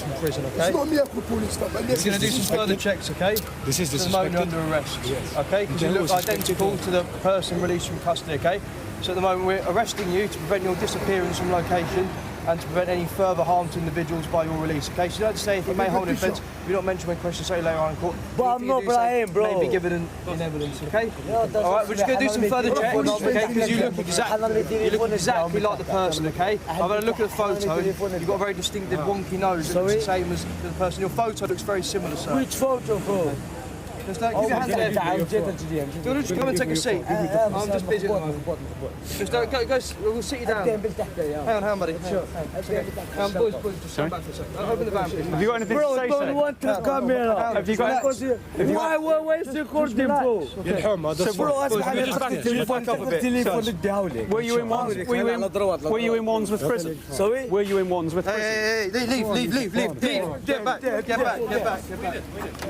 from prison, okay? It's not me, the police. We're going to do some further checks, okay? This is the At the moment, you're suspected. under arrest, Yes. okay? Because you look identical to the person released from custody, okay? So at the moment, we're arresting you to prevent your disappearance from location and to prevent any further harm to individuals by your release, okay? So you don't say if you may hold an offence, if you don't mention when questions say later on in court. But I'm not Brahim, bro. May be given in evidence, okay? All right, we're just going to do some further checks, okay? Because you look exactly like the person, okay? I've had a look at the photo. You've got a very distinctive wonky nose. It looks the same as the person. Your photo looks very similar, sir. Which photo, bro? Just keep your hands there. Just come and take a seat. I'm just busy at the moment. Just go, we'll sit you down. Hang on, buddy. Sure. Boys, just stand back for a second. Open the van, please. Have you got anything Bro, to say, don't want the camera. Have you got... Why is recording, bro? Were you in Wandsworth prison? Sorry? Were you in Wandsworth prison? Hey, leave. Get back.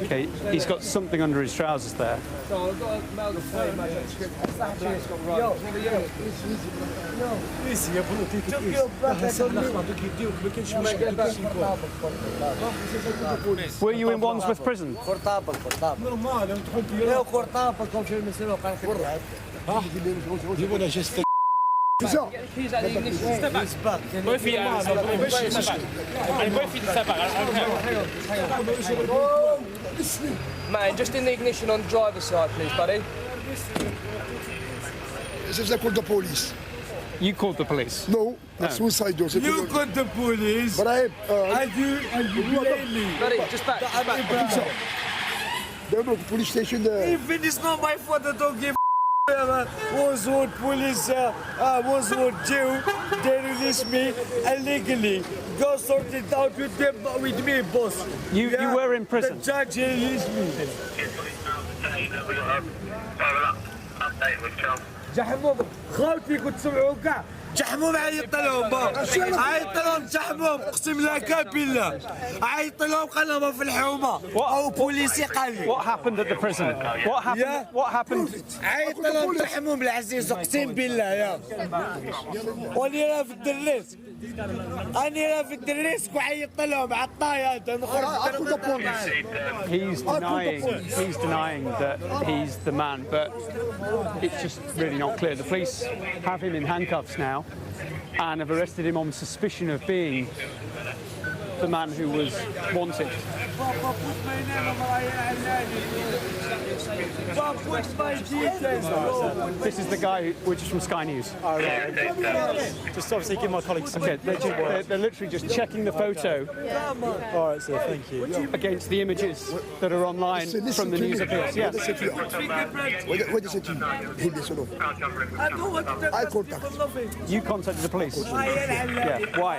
Okay, he's got something under his trousers there. So I've got a male display match. Were you in Wandsworth prison? You want to just think. He's at the ignition. Step back. Both feet out. Step back. And both feet step back. Hang on. Man, just in the ignition on the driver's side, please, buddy. This is I called the police. You called the police? No, that's suicide door. You called the police. But and you blame me. Buddy, just back. There no police station there. Even it's not my fault, I don't give Wandsworth police, Wandsworth jail, they released me illegally. Go sort it out with them, with me, boss. You were in prison? The judge released me. جحموهم خوتي كنت سمعوا كاع جحموهم عيط لهم عيط لهم جحموهم اقسم بالله بالله عيط لهم قال لهم في الحومه او بوليسي قال لي. What happened at the prison? What happened? عيط لهم جحموهم العزيز اقسم بالله يا واني راه في الدريس اني راه في الدريس وعيط لهم عطايا He's denying that he's the man, but it's just really not clear. The police have him in handcuffs now and have arrested him on suspicion of being the man who was wanted. This is the guy, which is from Sky News. Oh, right. Just obviously give my colleagues some... Okay, they're literally just checking the photo. All right, sir, thank you. Against the images that are online from the news appeals. Yeah. What is it? I contact. You contacted the police? Yeah. Why?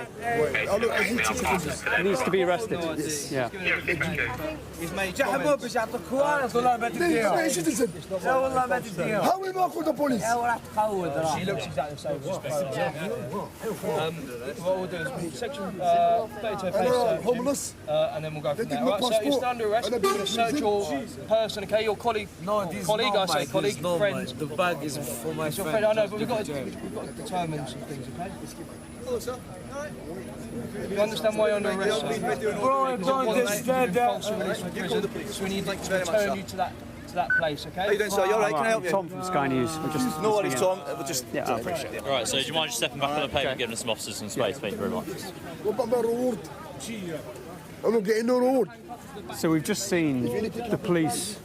He needs to be arrested. Yes. Yeah. جحموه باش يعطوك كوارث والله ما تديهم لا والله ما تديهم How will I call the police? راح تقود She looks exactly the same. What we'll do is section 32 homeless. and then we'll go from there. Right, so you're still under arrest. We're going to search your person, okay? Your colleague, friend. The bag is for my friend. I know, but we've got to determine some things, okay? You understand why you're under arrest, sir? Bro, I don't understand that. So we need to return you to that that place, okay? How you doing, sir? You all right? Can I help you? Tom from Sky News. We're just No worries, Tom. We'll just... Yeah, I appreciate it. All right, so do you mind just stepping back on the pavement and giving us some officers some space? Thank you very much. What about my reward? I'm not getting no reward. So we've just seen the police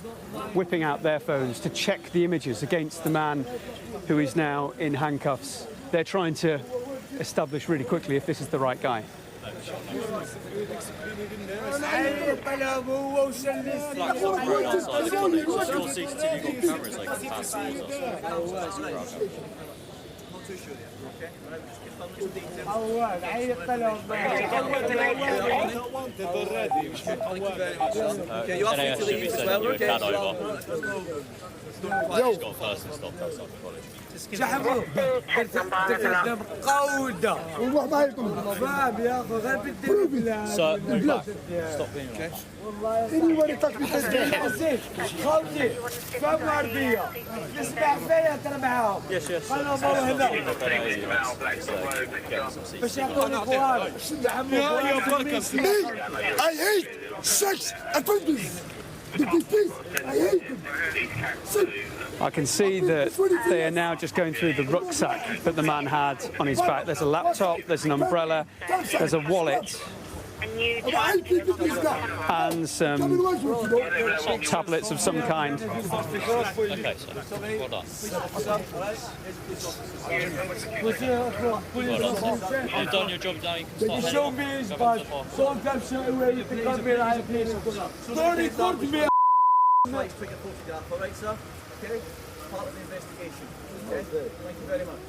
whipping out their phones to check the images against the man who is now in handcuffs. They're trying to establish really quickly if this is the right guy. Okay, you are free to leave as well, okay? He's got first and stop outside the college. شحموا تقدم قودة والله ما يكون فاهم يا اخو غير بالدم بالله So, move back. Stop being okay. anybody touch me حسين خوتي فهم عربية نسمع فيا ترى معاهم خلهم مروا هنا باش يعطوني قوار I hate sex offenders. I hate them. I can see that they are now just going through the rucksack that the man had on his back. There's a laptop, there's an umbrella, there's a wallet, and some tablets of some kind. Okay, so well done. You've done your job now, you can start Show me his badge. Sometimes show away you can come here and help me. Don't record me. Let's take a photograph, all right, sir? Okay? Part of the investigation. Okay? Thank you very much.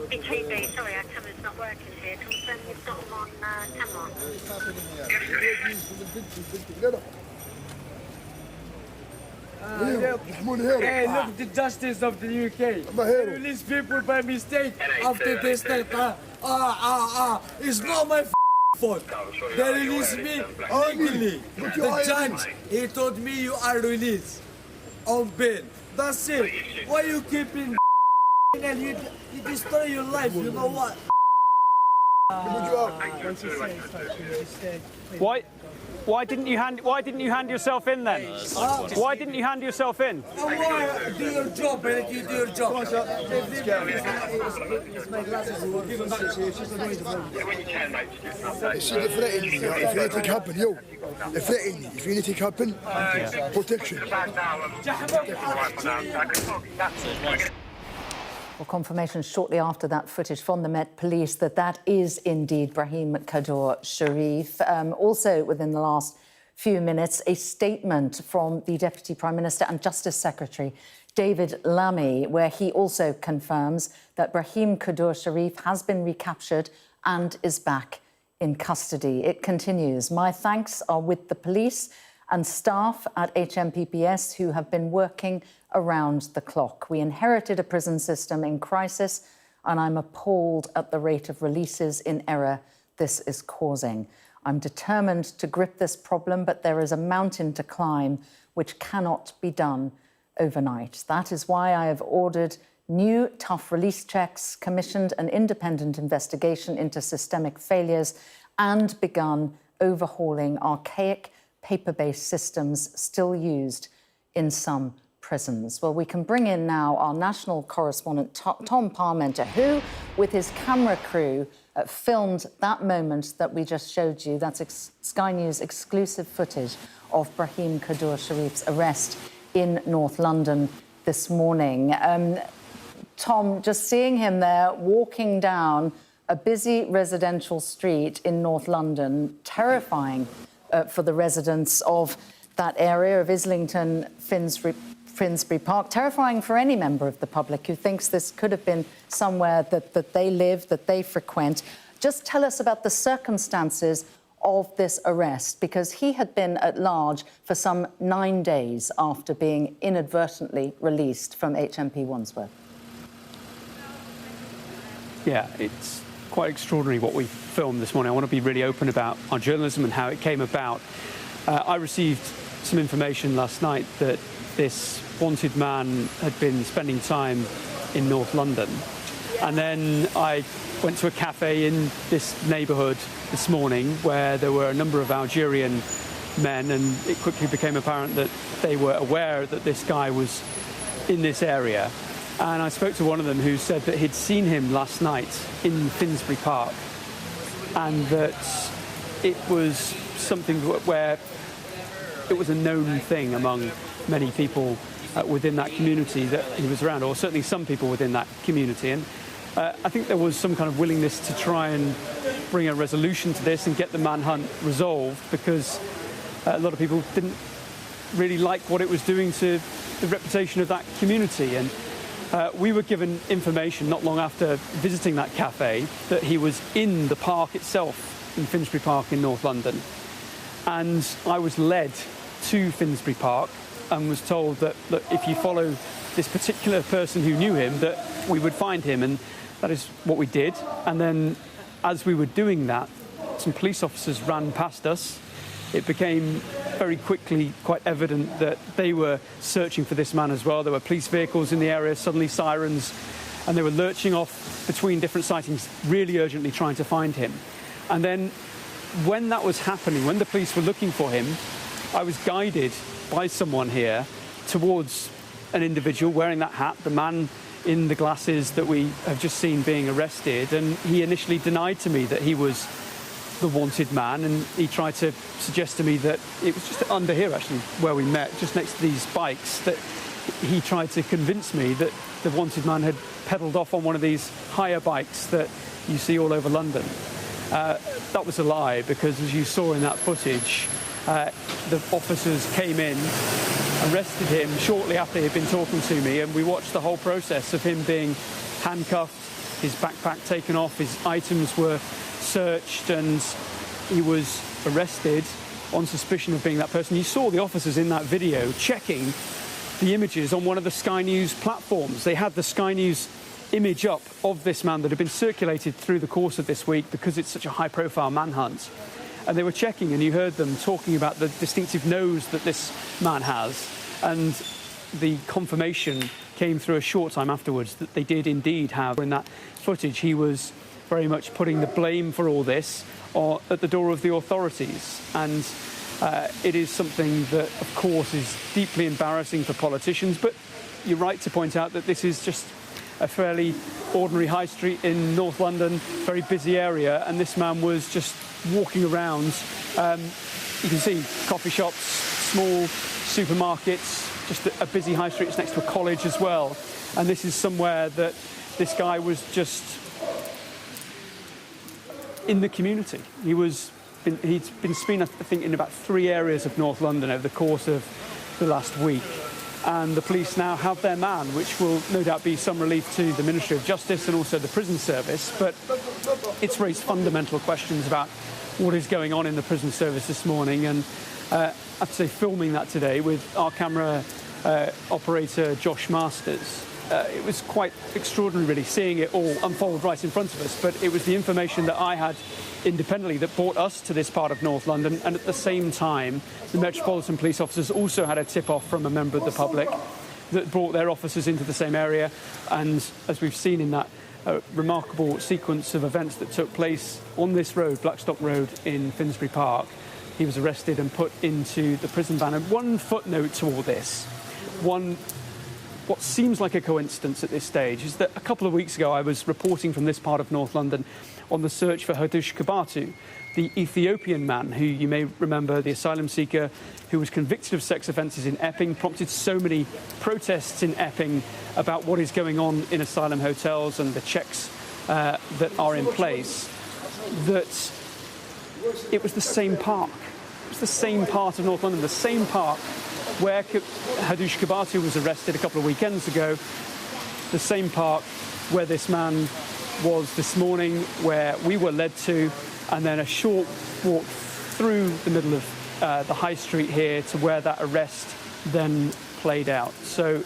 HMP, sorry, our camera's not working here. Confirm you've got them on camera. Hey, look at the justice of the UK. They release people by mistake after they start. It's not my fault. They released me legally. The judge, he told me you are released on bail. That's it. Why you keeping and you destroy your life? You know what? Why didn't you hand yourself in then? Why didn't you hand yourself in? Why do your job and you do your job? See, they threaten me. If anything happen, yo, they threaten me. If anything happen, protection. Well, confirmation shortly after that footage from the Met Police that is indeed Brahim Kaddour-Cherif. Also, within the last few minutes, a statement from the Deputy Prime Minister and Justice Secretary, David Lammy, where he also confirms that Brahim Kaddour-Cherif has been recaptured and is back in custody. It continues. My thanks are with the police and staff at HMPPS who have been working around the clock. We inherited a prison system in crisis, and I'm appalled at the rate of releases in error this is causing. I'm determined to grip this problem, but there is a mountain to climb which cannot be done overnight. That is why I have ordered new tough release checks, commissioned an independent investigation into systemic failures, and begun overhauling archaic paper-based systems still used in some prisons. Well, we can bring in now our national correspondent, Tom Parmenter, who, with his camera crew, filmed that moment that we just showed you. That's Sky News exclusive footage of Brahim Kaddour-Cherif's arrest in North London this morning. Tom, just seeing him there walking down a busy residential street in North London, terrifying for the residents of that area of Islington, Finsbury Park, terrifying for any member of the public who thinks this could have been somewhere that they live, that they frequent. Just tell us about the circumstances of this arrest, because he had been at large for some 9 days after being inadvertently released from HMP Wandsworth. Yeah, it's quite extraordinary what we filmed this morning. I want to be really open about our journalism and how it came about. I received some information last night that this wanted man had been spending time in North London. And then I went to a cafe in this neighbourhood this morning where there were a number of Algerian men, and it quickly became apparent that they were aware that this guy was in this area. And I spoke to one of them who said that he'd seen him last night in Finsbury Park, and that it was something where it was a known thing among many people within that community that he was around, or certainly some people within that community. And I think there was some kind of willingness to try and bring a resolution to this and get the manhunt resolved, because a lot of people didn't really like what it was doing to the reputation of that community. And we were given information not long after visiting that cafe that he was in the park itself, in Finsbury Park in North London. And I was led to Finsbury Park and was told that, look, if you follow this particular person who knew him, that we would find him. And that is what we did. And then as we were doing that, some police officers ran past us. It became very quickly quite evident that they were searching for this man as well. There were police vehicles in the area, suddenly sirens, and they were lurching off between different sightings, really urgently trying to find him. And then when that was happening, when the police were looking for him, I was guided by someone here towards an individual wearing that hat, the man in the glasses that we have just seen being arrested. And he initially denied to me that he was the wanted man, and he tried to suggest to me that it was just under here, actually, where we met, just next to these bikes, that he tried to convince me that the wanted man had pedalled off on one of these hire bikes that you see all over London. That was a lie, because as you saw in that footage, the officers came in, arrested him shortly after he'd been talking to me, and we watched the whole process of him being handcuffed, his backpack taken off, his items were searched, and he was arrested on suspicion of being that person. You saw the officers in that video checking the images on one of the Sky News platforms. They had the Sky News image up of this man that had been circulated through the course of this week because it's such a high-profile manhunt. And they were checking, and you heard them talking about the distinctive nose that this man has. And the confirmation came through a short time afterwards that they did indeed have, in that footage, he was very much putting the blame for all this at the door of the authorities. And it is something that, of course, is deeply embarrassing for politicians. But you're right to point out that this is just a fairly ordinary high street in North London, very busy area, and this man was just walking around. You can see coffee shops, small supermarkets, just a busy high street. It's next to a college as well. And this is somewhere that this guy was just in the community. He'd been seen, I think, in about 3 areas of North London over the course of the last week. And the police now have their man, which will no doubt be some relief to the Ministry of Justice and also the prison service. But it's raised fundamental questions about what is going on in the prison service this morning. And I have to say, filming that today with our camera operator, Josh Masters, it was quite extraordinary, really, seeing it all unfold right in front of us. But it was the information that I had independently that brought us to this part of North London. And at the same time, the Metropolitan Police officers also had a tip-off from a member of the public that brought their officers into the same area. And as we've seen in that remarkable sequence of events that took place on this road, Blackstock Road in Finsbury Park, he was arrested and put into the prison van. And one footnote to all this, what seems like a coincidence at this stage, is that a couple of weeks ago I was reporting from this part of North London on the search for Hadush Kabatu, the Ethiopian man who, you may remember, the asylum seeker who was convicted of sex offences in Epping, prompted so many protests in Epping about what is going on in asylum hotels and the checks that are in place, that it was the same park. It was the same part of North London, the same park where Hadush Kabatu was arrested a couple of weekends ago, the same park where this man was this morning, where we were led to, and then a short walk through the middle of the high street here to where that arrest then played out. So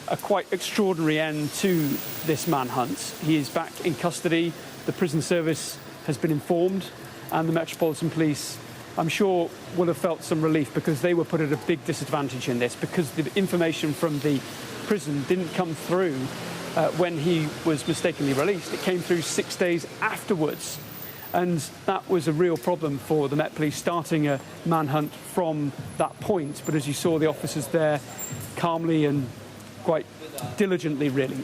a quite extraordinary end to this manhunt. He is back in custody. The prison service has been informed, and the Metropolitan Police, I'm sure, will have felt some relief, because they were put at a big disadvantage in this, because the information from the prison didn't come through when he was mistakenly released. It came through 6 days afterwards. And that was a real problem for the Met Police, starting a manhunt from that point. But as you saw, the officers there calmly and quite diligently, really,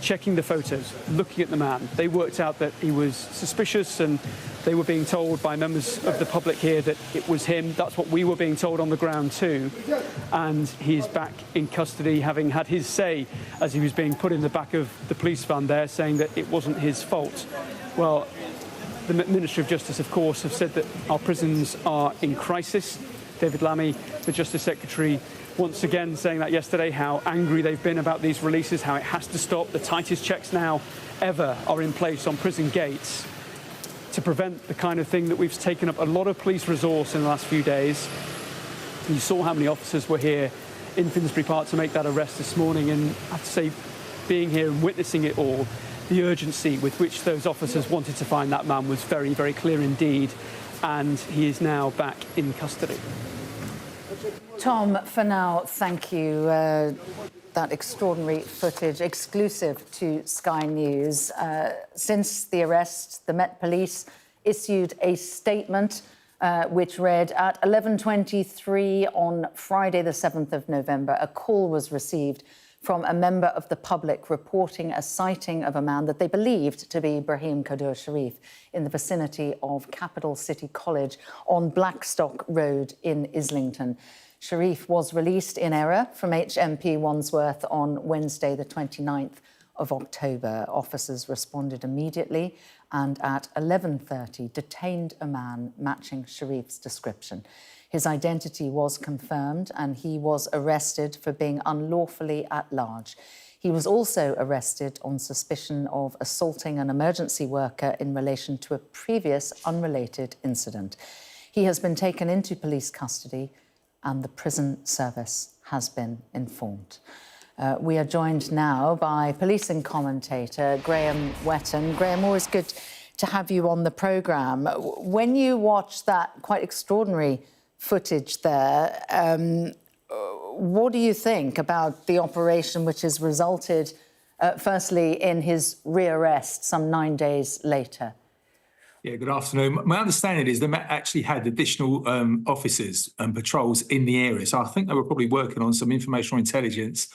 checking the photos, looking at the man. They worked out that he was suspicious, and they were being told by members of the public here that it was him. That's what we were being told on the ground too. And he's back in custody, having had his say as he was being put in the back of the police van there, saying that it wasn't his fault. Well, the Ministry of Justice, of course, have said that our prisons are in crisis. David Lammy, the Justice Secretary, once again saying that yesterday, how angry they've been about these releases, how it has to stop. The tightest checks now ever are in place on prison gates to prevent the kind of thing that we've taken up a lot of police resource in the last few days. You saw how many officers were here in Finsbury Park to make that arrest this morning, and I have to say, being here and witnessing it all, the urgency with which those officers wanted to find that man was very, very clear indeed, and he is now back in custody. Tom, for now, thank you. That extraordinary footage, exclusive to Sky News. Since the arrest, the Met Police issued a statement which read, at 11:23 on Friday, the 7th of November, a call was received from a member of the public reporting a sighting of a man that they believed to be Brahim Kaddour-Cherif in the vicinity of Capital City College on Blackstock Road in Islington. Cherif was released in error from HMP Wandsworth on Wednesday, the 29th of October. Officers responded immediately and at 11:30 detained a man matching Cherif's description. His identity was confirmed and he was arrested for being unlawfully at large. He was also arrested on suspicion of assaulting an emergency worker in relation to a previous unrelated incident. He has been taken into police custody and the prison service has been informed. We are joined now by policing commentator Graham Wetton. Graham, always good to have you on the programme. When you watch that quite extraordinary footage there, what do you think about the operation which has resulted, firstly, in his rearrest some 9 days later? Yeah, good afternoon. My understanding is they actually had additional officers and patrols in the area. So I think they were probably working on some information or intelligence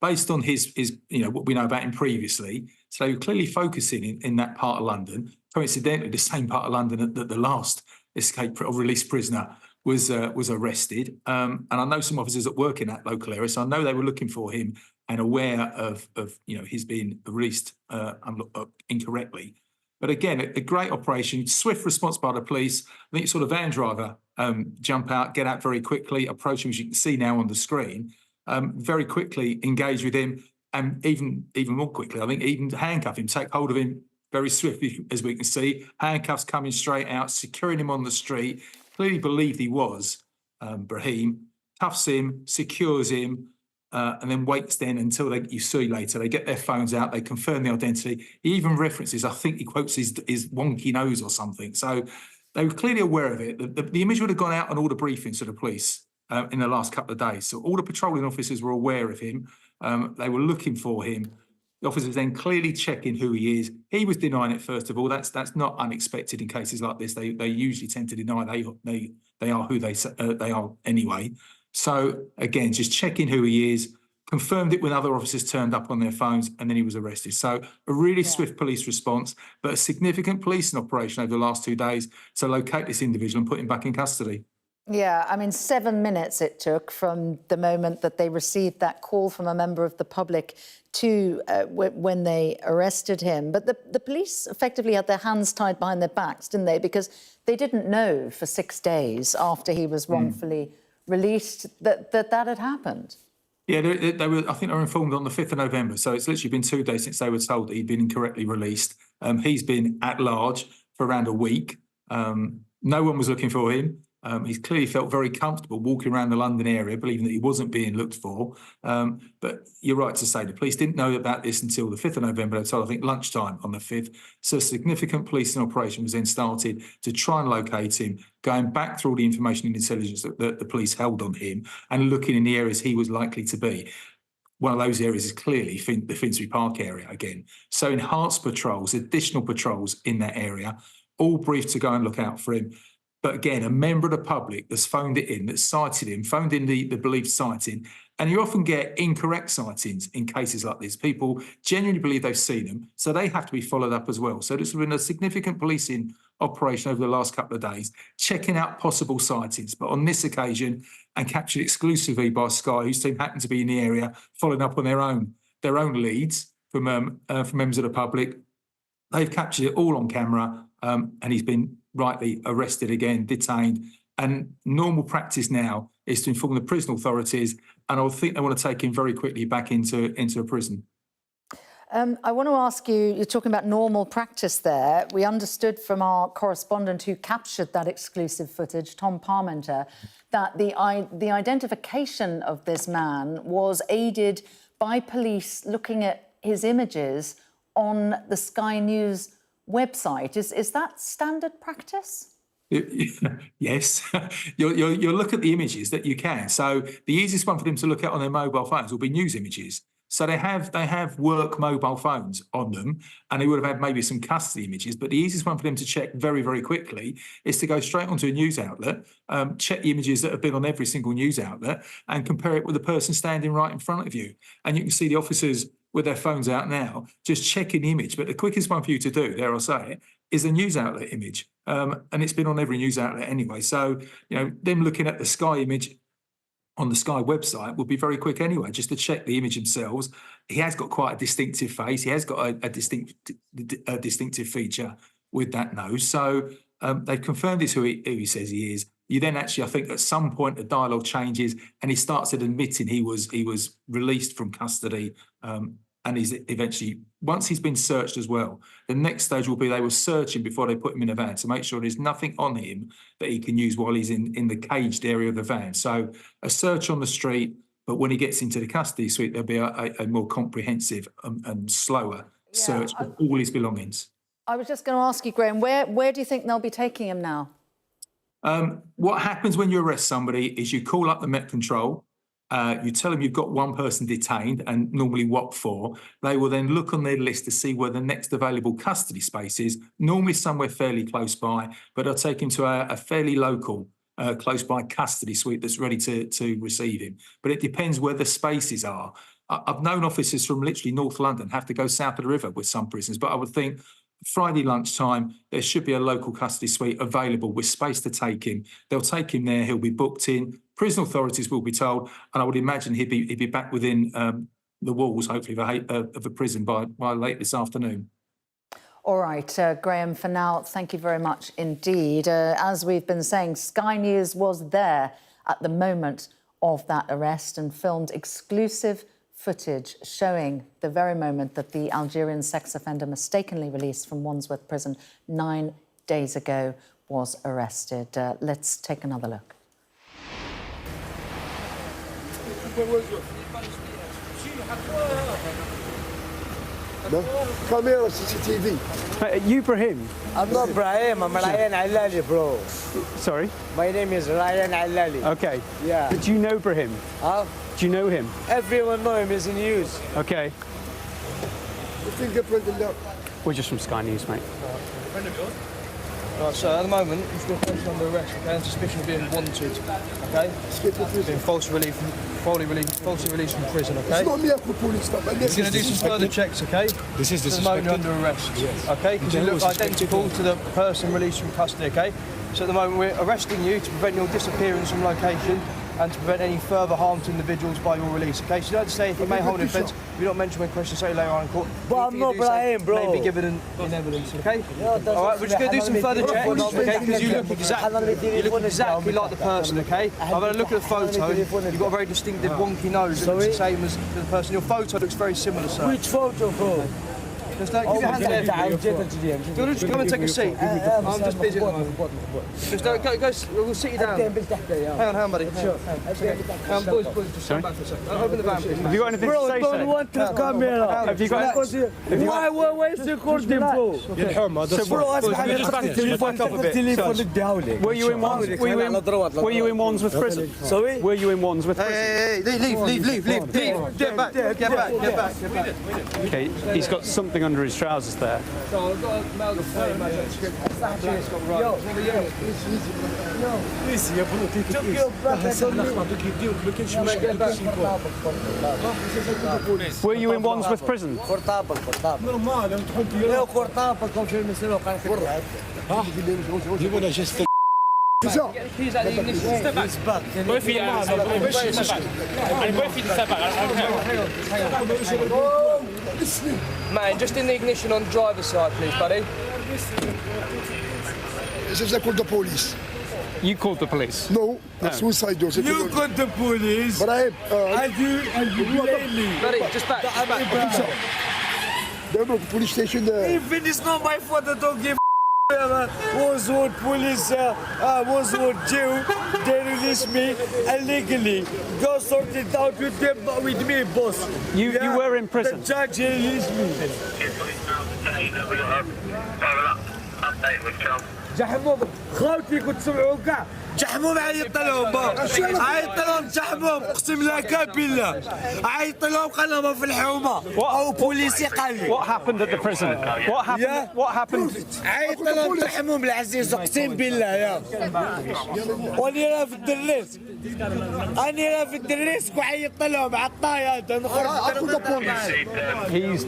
based on his what we know about him previously. So they were clearly focusing in that part of London. Coincidentally, the same part of London that the last escaped or released prisoner was arrested. And I know some officers that work in that local area, so I know they were looking for him and aware of his being released incorrectly. But again, a great operation, swift response by the police. I think you saw the van driver jump out, get out very quickly, approach him, as you can see now on the screen, very quickly engage with him, and even more quickly, I think, even handcuff him, take hold of him very swiftly, as we can see. Handcuffs coming straight out, securing him on the street. Clearly believed he was Brahim, cuffs him, secures him, and then waits then until you see later. They get their phones out, they confirm the identity. He even references, I think he quotes his wonky nose or something. So they were clearly aware of it. The image would have gone out on all the briefings to the police in the last couple of days. So all the patrolling officers were aware of him. They were looking for him. The officers then clearly checking who he is. He was denying it, first of all. That's not unexpected in cases like this. They usually tend to deny they are who they are anyway. So again, just checking who he is, confirmed it when other officers turned up on their phones, and then he was arrested. So a really swift police response, but a significant policing operation over the last 2 days to locate this individual and put him back in custody. Yeah, I mean, 7 minutes it took from the moment that they received that call from a member of the public to when they arrested him. But the police effectively had their hands tied behind their backs, didn't they? Because they didn't know for 6 days after he was wrongfully released that had happened. Yeah, they were. I think they were informed on the 5th of November. So it's literally been 2 days since they were told that he'd been incorrectly released. He's been at large for around a week. No one was looking for him. He's clearly felt very comfortable walking around the London area, believing that he wasn't being looked for. But you're right to say the police didn't know about this until the 5th of November, until I think lunchtime on the 5th. So a significant policing operation was then started to try and locate him, going back through all the information and intelligence that the police held on him and looking in the areas he was likely to be. One of those areas is clearly the Finsbury Park area again. So enhanced patrols, additional patrols in that area, all briefed to go and look out for him. But again, a member of the public that's phoned it in, that's cited him, phoned in the believed sighting, and you often get incorrect sightings in cases like this. People genuinely believe they've seen them, so they have to be followed up as well. So there's been a significant policing operation over the last couple of days, checking out possible sightings. But on this occasion, and captured exclusively by Sky, whose team happened to be in the area, following up on their own leads from members of the public. They've captured it all on camera, and he's been rightly arrested again, detained. And normal practice now is to inform the prison authorities, and I think they want to take him very quickly back into a prison. I want to ask you, you're talking about normal practice there. We understood from our correspondent who captured that exclusive footage, Tom Parmenter, that the identification of this man was aided by police looking at his images on the Sky News website. Is that standard practice? Yes, you'll look at the images that you can. So the easiest one for them to look at on their mobile phones will be news images. So they have work mobile phones on them, and they would have had maybe some custody images. But the easiest one for them to check very, very quickly is to go straight onto a news outlet, check the images that have been on every single news outlet, and compare it with the person standing right in front of you. And you can see the officers with their phones out now, just checking the image. But the quickest one for you to do, dare I say it, is a news outlet image. And it's been on every news outlet anyway. So, them looking at the Sky image on the Sky website would be very quick anyway, just to check the image themselves. He has got quite a distinctive face. He has got a distinctive feature with that nose. So they've confirmed it's who he says he is. You then actually, I think, at some point the dialogue changes and he starts admitting he was released from custody, and he's eventually, once he's been searched as well, the next stage will be they will search him before they put him in a van to make sure there's nothing on him that he can use while he's in the caged area of the van. So a search on the street, but when he gets into the custody suite, there'll be a more comprehensive and slower search of all his belongings. I was just going to ask you, Graham, where do you think they'll be taking him now? What happens when you arrest somebody is you call up the Met Control, you tell them you've got one person detained and normally what for. They will then look on their list to see where the next available custody space is, normally somewhere fairly close by, but they'll take him to a fairly local, close by custody suite that's ready to receive him. But it depends where the spaces are. I've known officers from literally North London have to go south of the river with some prisoners, but I would think Friday lunchtime, there should be a local custody suite available with space to take him. They'll take him there, he'll be booked in. Prison authorities will be told, and I would imagine he'd be back within the walls, hopefully, of a prison by late this afternoon. All right, Graham, for now, thank you very much indeed. As we've been saying, Sky News was there at the moment of that arrest and filmed exclusive footage showing the very moment that the Algerian sex offender mistakenly released from Wandsworth prison 9 days ago was arrested. Let's take another look. No? Camera, CCTV. Are you Brahim? I'm not Brahim, I'm Ryan Alali, bro. Sorry? My name is Ryan Alali. Okay. Yeah. But do you know Brahim? Huh? Do you know him? Everyone knows him, he's in news. Okay. The fingerprint in there. We're just from Sky News, mate. Right, so at the moment, he's been placed under arrest, okay, on suspicion of being wanted, okay? Being falsely released from prison, okay? It's not me, police stuff. He's going to do some further checks, okay? This is the at the moment suspected? you're under arrest, Yes. okay? Because you look identical to the person released from custody, okay? So at the moment we're arresting you to prevent your disappearance from location and to prevent any further harm to individuals by your release, okay? So you don't say if you may hold an offence, if you don't mention when questions, say later on in court. But I'm not Brahim, bro. May be given in evidence, okay? All right, we're just going to do some further checks, okay? Because you look exactly like the person, okay? I've had a look at the photo. You've got a very distinctive wonky nose. It looks the same as the person. Your photo looks very similar, sir. Which photo, bro? Just keep your hands there. Just come and take a seat. I'm just busy at the moment. Just go, we'll sit you down. Hang on, buddy. Sure. Boys, just stand back for a second. Open the van, please. Have you got anything bro, to say? Bro, don't want the camera. Have you got... Why is the recording, bro? Bro, Were you in Wandsworth prison? Sorry? Were you in Wandsworth prison? Hey, leave. Get back. Okay, he's got something under his trousers there. So I've got a male to say, Were you in Wandsworth prison? You want to just He's at the ignition. Step back. Both feet out. Both feet step back. And both feet step back. Man, just in the ignition on the driver's side, please, buddy. This is I called the police. You called the police? No, suicide door. You called the police. Brahim, and you blame me. Buddy, just back. They're not police station there. Even it's not my fault, I don't give Wandsworth police, Wandsworth jail, they release me illegally. Go sort it out with them, with me, boss. You were in prison? The judge released me. جحمهم خوتي كنت سمعوا كاع جحمهم عيط لهم عيط لهم جحمهم اقسم بالله بالله عيط لهم قال لهم في الحومه او بوليسي قال لي. What happened at the prison? What happened? What happened? عيط لهم جحمهم العزيز اقسم بالله يا واني راه في الدريس اني راه في الدريس وعيط لهم عطاي هذا He's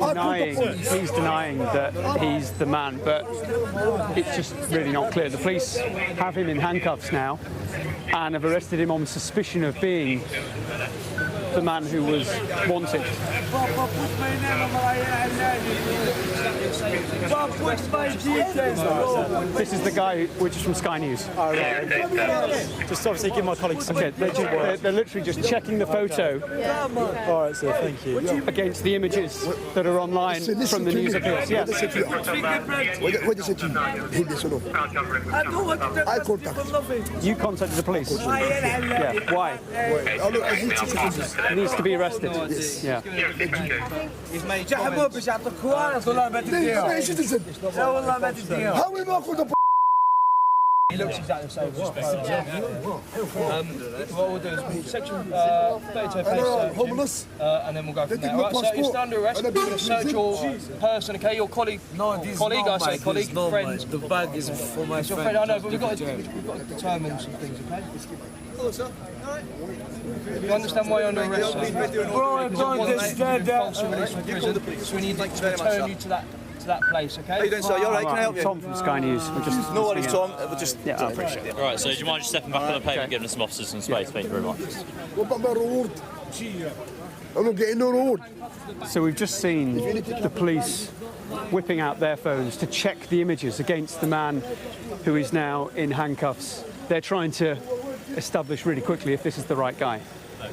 denying that he's the man, but it's just really not clear. The police have him in handcuffs now and have arrested him on suspicion of being the man who was wanted. This is the guy, which is from Sky News. Oh, right. Just obviously give my colleagues some. Okay, they're literally just checking the photo. All right, sir, thank you. Against the images that are online from the news appeals. Yes. What is it? He listen I contact. You contacted the police? Yeah. Why? He needs to be arrested. Yeah. جحموا باش يعطوك كوارث والله ما تديهم. لا والله ما تديهم. How will not call the He looks exactly the same. What we'll do is section 32 face homeless, and then we'll go from there. Right, so you're still under arrest. We're going to search your person, okay? Your colleague. No, this colleague, I say, colleague, friend. The bag is for my Your friend. friend. I know, but we've got to determine some things, okay? You understand why you're under arrest? Bro, I don't understand that. So we need to return you to that place, okay? How you doing, sir? You all right? Can I help you? Tom from Sky News. We're just no worries, Tom. We'll just... Yeah, I appreciate it. All right, so do you mind just stepping back on the pavement and giving us some officers some space? Thank you very much. What about my reward? I'm not getting no reward. So we've just seen the police whipping out their phones to check the images against the man who is now in handcuffs. They're trying to establish really quickly if this is the right guy. Okay,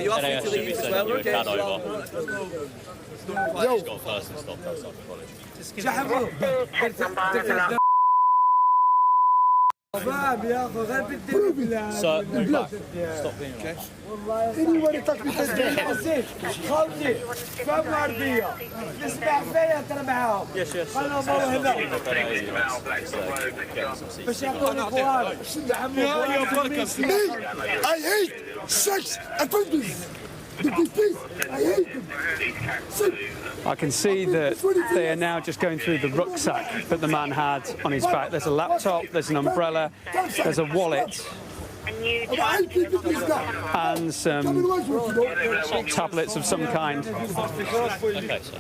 you asked me to leave as well, okay? He's got first and stop outside the college. So, move back. Stop being okay. Anybody touch me? خوتي فهم عربية نسمع فيها ترى معاهم خلهم هنا باش يعطوني كوارث I hate sex offenders. I hate them. I can see that they are now just going through the rucksack that the man had on his back. There's a laptop, there's an umbrella, there's a wallet, and some tablets of some kind. Okay, so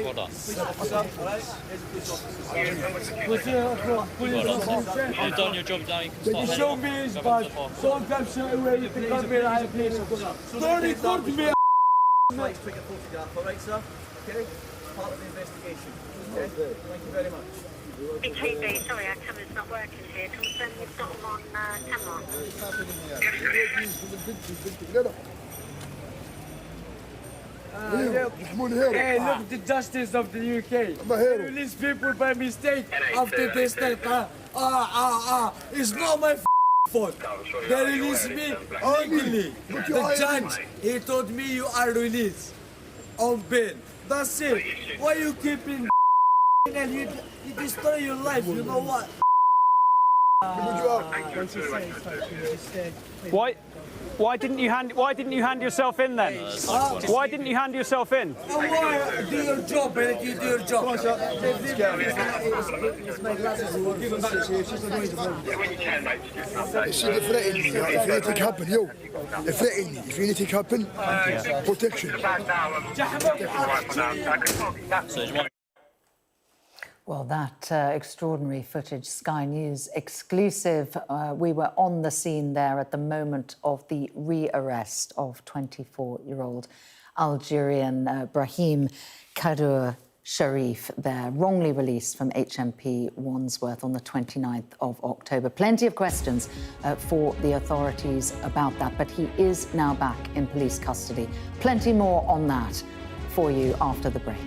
well done. You've done your job now, you can start Show me his badge. Sometimes away with the camera, please. Don't record me. Right, put your photograph, all right, sir? Okay? Part of the investigation. Okay? Thank you very much. HMP, sorry, our camera's not working here. Confirm you've got them on camera. Hey, look at the justice of the UK. They release people by mistake after they start. It's not my fault. They released me legally. The judge, he told me you are released. on bail. That's it. Why you keeping and you destroy your life? You know what? Why didn't you hand yourself in then? Why didn't you hand yourself in? Why do your job and you do your job? It's threatening me. If anything happen, yo. They're threatening me. If anything happen, protection. Well, that extraordinary footage, Sky News exclusive. We were on the scene there at the moment of the rearrest of 24-year-old Algerian Brahim Kaddour-Cherif there, wrongly released from HMP Wandsworth on the 29th of October. Plenty of questions for the authorities about that, but he is now back in police custody. Plenty more on that for you after the break.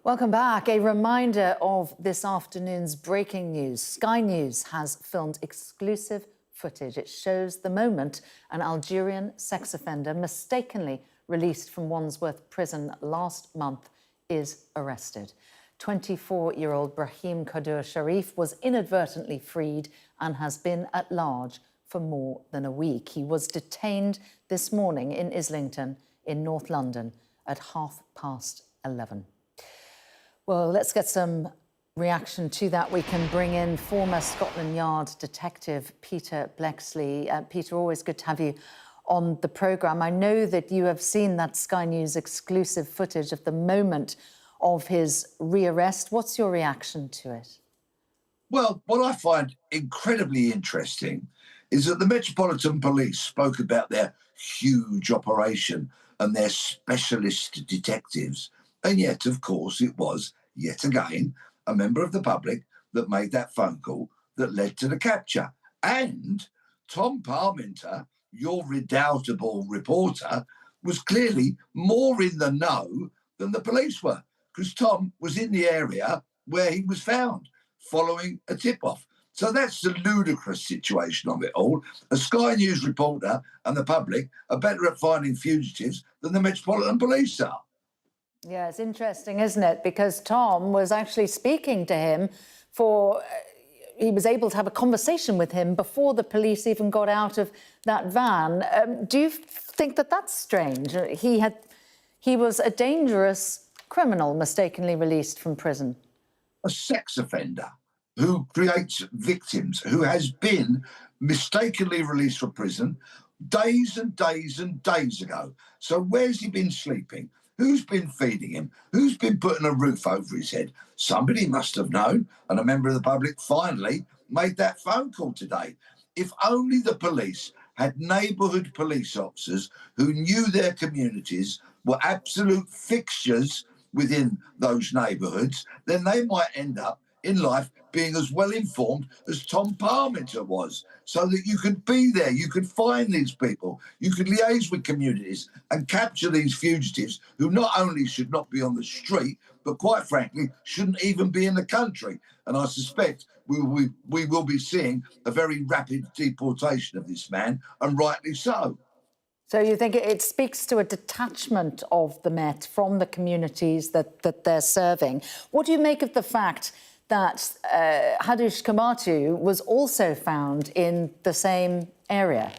Welcome back. A reminder of this afternoon's breaking news. Sky News has filmed exclusive footage. It shows the moment an Algerian sex offender mistakenly released from Wandsworth prison last month is arrested. 24-year-old Brahim Kaddour-Cherif was inadvertently freed and has been at large for more than a week. He was detained this morning in Islington in North London at 11:30. Well, let's get some reaction to that. We can bring in former Scotland Yard detective Peter Blexley. Peter, always good to have you on the programme. I know that you have seen that Sky News exclusive footage of the moment of his rearrest. What's your reaction to it? Well, what I find incredibly interesting is that the Metropolitan Police spoke about their huge operation and their specialist detectives. And yet, of course, it was, yet again, a member of the public that made that phone call that led to the capture. And Tom Parminter, your redoubtable reporter, was clearly more in the know than the police were, because Tom was in the area where he was found following a tip-off. So that's the ludicrous situation of it all. A Sky News reporter and the public are better at finding fugitives than the Metropolitan Police are. Yeah, it's interesting, isn't it? Because Tom was actually speaking to him he was able to have a conversation with him before the police even got out of that van. Do you think that that's strange? He was a dangerous criminal mistakenly released from prison. A sex offender who creates victims, who has been mistakenly released from prison days and days and days ago. So where's he been sleeping? Who's been feeding him? Who's been putting a roof over his head? Somebody must have known, and a member of the public finally made that phone call today. If only the police had neighbourhood police officers who knew their communities were absolute fixtures within those neighbourhoods, then they might end up in life being as well informed as Tom Parminter was, so that you could be there, you could find these people, you could liaise with communities and capture these fugitives who not only should not be on the street, but quite frankly, shouldn't even be in the country. And I suspect we will be seeing a very rapid deportation of this man, and rightly so. So you think it speaks to a detachment of the Met from the communities that they're serving. What do you make of the fact that Hadush Kamatu was also found in the same area?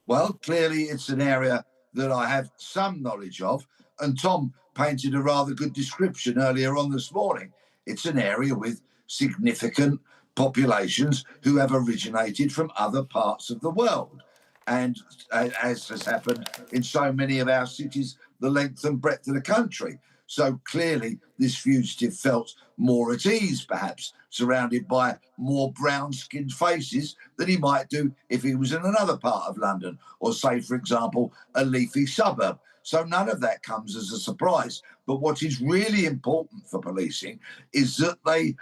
Well, clearly it's an area that I have some knowledge of, and Tom painted a rather good description earlier on this morning. It's an area with significant populations who have originated from other parts of the world. And as has happened in so many of our cities, the length and breadth of the country. So clearly this fugitive felt more at ease, perhaps, surrounded by more brown-skinned faces than he might do if he was in another part of London, or say, for example, a leafy suburb. So none of that comes as a surprise. But what is really important for policing is that they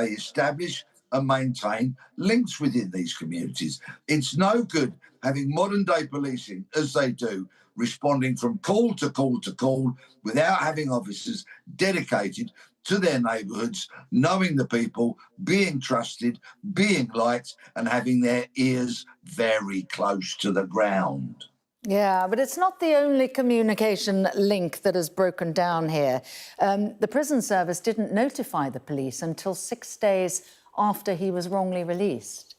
establish and maintain links within these communities. It's no good having modern-day policing, as they do, responding from call to call to call without having officers dedicated to their neighbourhoods, knowing the people, being trusted, being liked, and having their ears very close to the ground. Yeah, but it's not the only communication link that has broken down here. The prison service didn't notify the police until 6 days after he was wrongly released.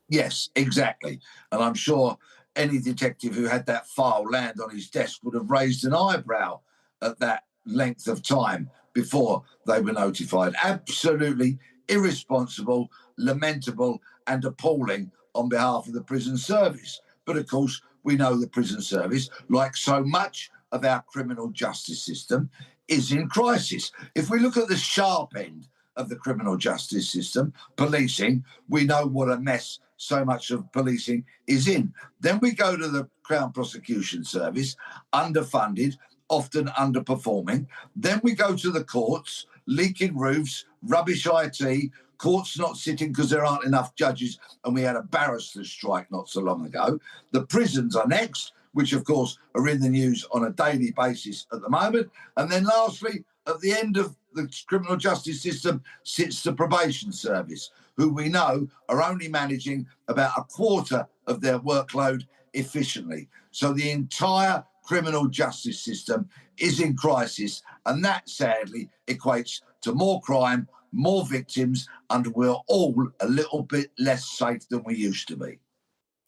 Yes, exactly. And I'm sure any detective who had that file land on his desk would have raised an eyebrow at that length of time before they were notified. Absolutely irresponsible, lamentable, and appalling on behalf of the prison service. But of course, we know the prison service, like so much of our criminal justice system, is in crisis. If we look at the sharp end of the criminal justice system, policing, we know what a mess so much of policing is in. Then we go to the Crown Prosecution Service, underfunded, often underperforming. Then we go to the courts, leaking roofs, rubbish IT, courts not sitting because there aren't enough judges, and we had a barrister's strike not so long ago. The prisons are next, which of course are in the news on a daily basis at the moment. And then lastly, at the end of the criminal justice system sits the probation service, who we know are only managing about a quarter of their workload efficiently. So the entire criminal justice system is in crisis, and that sadly equates to more crime, more victims, and we're all a little bit less safe than we used to be.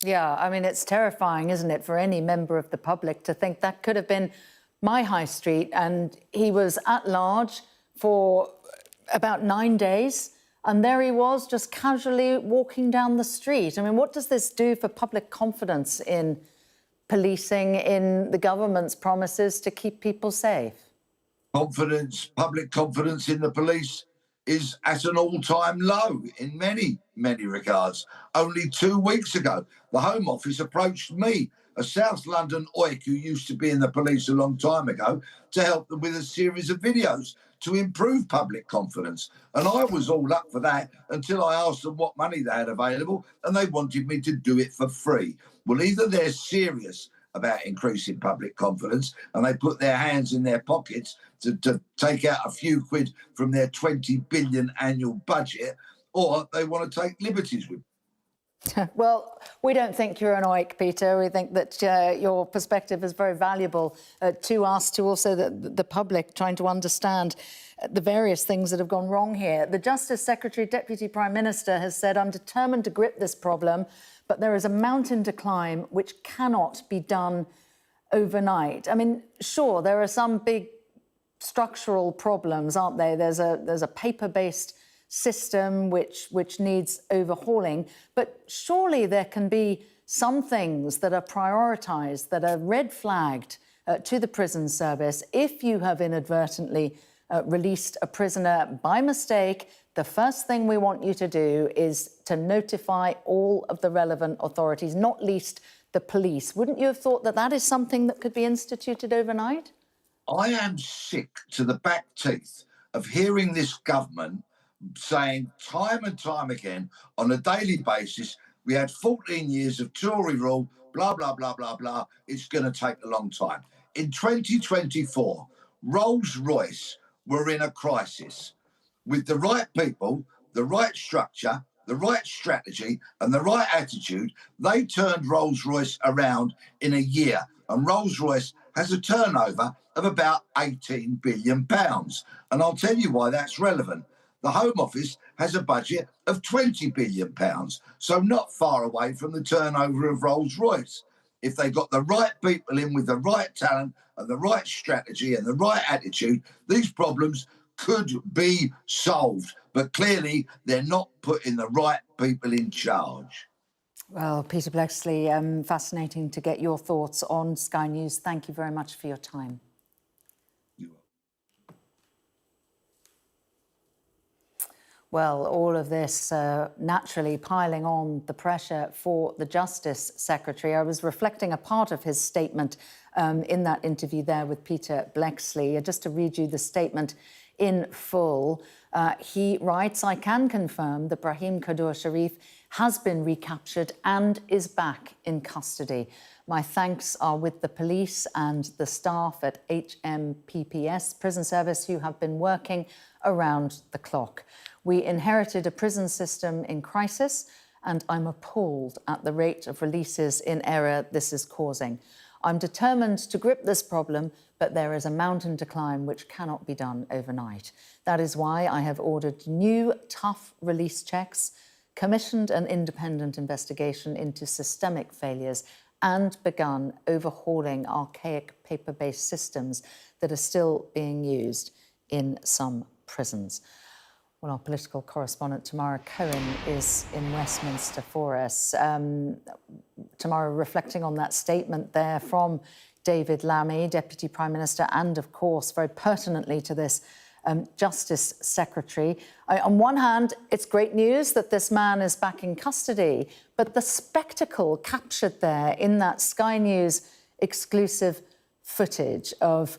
Yeah, I mean, it's terrifying, isn't it, for any member of the public to think that could have been my high street, and he was at large for about 9 days, and there he was just casually walking down the street. I mean, what does this do for public confidence in policing, in the government's promises to keep people safe? Confidence, public confidence in the police is at an all-time low in many, many regards. Only 2 weeks ago, the Home Office approached me, a South London oik who used to be in the police a long time ago, to help them with a series of videos to improve public confidence. And I was all up for that until I asked them what money they had available, and they wanted me to do it for free. Well, either they're serious about increasing public confidence and they put their hands in their pockets to take out a few quid from their 20 billion annual budget, or they want to take liberties with. Well, we don't think you're an oik, Peter. We think that your perspective is very valuable to us, to also the public, trying to understand the various things that have gone wrong here. The Justice Secretary, Deputy Prime Minister, has said, I'm determined to grip this problem, but there is a mountain to climb which cannot be done overnight. I mean, sure, there are some big structural problems, aren't there? There's a paper-based system which needs overhauling, but surely there can be some things that are prioritised, that are red flagged to the prison service. If you have inadvertently released a prisoner by mistake, the first thing we want you to do is to notify all of the relevant authorities, not least the police. Wouldn't you have thought that that is something that could be instituted overnight? I am sick to the back teeth of hearing this government saying time and time again on a daily basis, we had 14 years of Tory rule, blah, blah, blah, blah, blah. It's going to take a long time. In 2024, Rolls-Royce were in a crisis. With the right people, the right structure, the right strategy and the right attitude, they turned Rolls-Royce around in a year. And Rolls-Royce has a turnover of about £18 billion. And I'll tell you why that's relevant. The Home Office has a budget of £20 billion, so not far away from the turnover of Rolls-Royce. If they got the right people in with the right talent and the right strategy and the right attitude, these problems could be solved. But clearly, they're not putting the right people in charge. Well, Peter Bleksley, fascinating to get your thoughts on Sky News. Thank you very much for your time. Well, all of this naturally piling on the pressure for the Justice Secretary. I was reflecting a part of his statement in that interview there with Peter Bleksley. Just to read you the statement in full, he writes, I can confirm that Brahim Kaddour-Cherif has been recaptured and is back in custody. My thanks are with the police and the staff at HMPPS Prison Service who have been working around the clock. We inherited a prison system in crisis, and I'm appalled at the rate of releases in error this is causing. I'm determined to grip this problem, but there is a mountain to climb which cannot be done overnight. That is why I have ordered new, tough release checks, commissioned an independent investigation into systemic failures, and begun overhauling archaic paper-based systems that are still being used in some prisons. Well, our political correspondent Tamara Cohen is in Westminster for us. Tamara, reflecting on that statement there from David Lammy, Deputy Prime Minister, and of course, very pertinently to this Justice Secretary. On one hand, it's great news that this man is back in custody, but the spectacle captured there in that Sky News exclusive footage of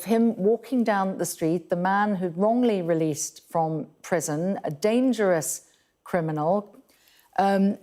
him walking down the street, the man who'd wrongly released from prison, a dangerous criminal. It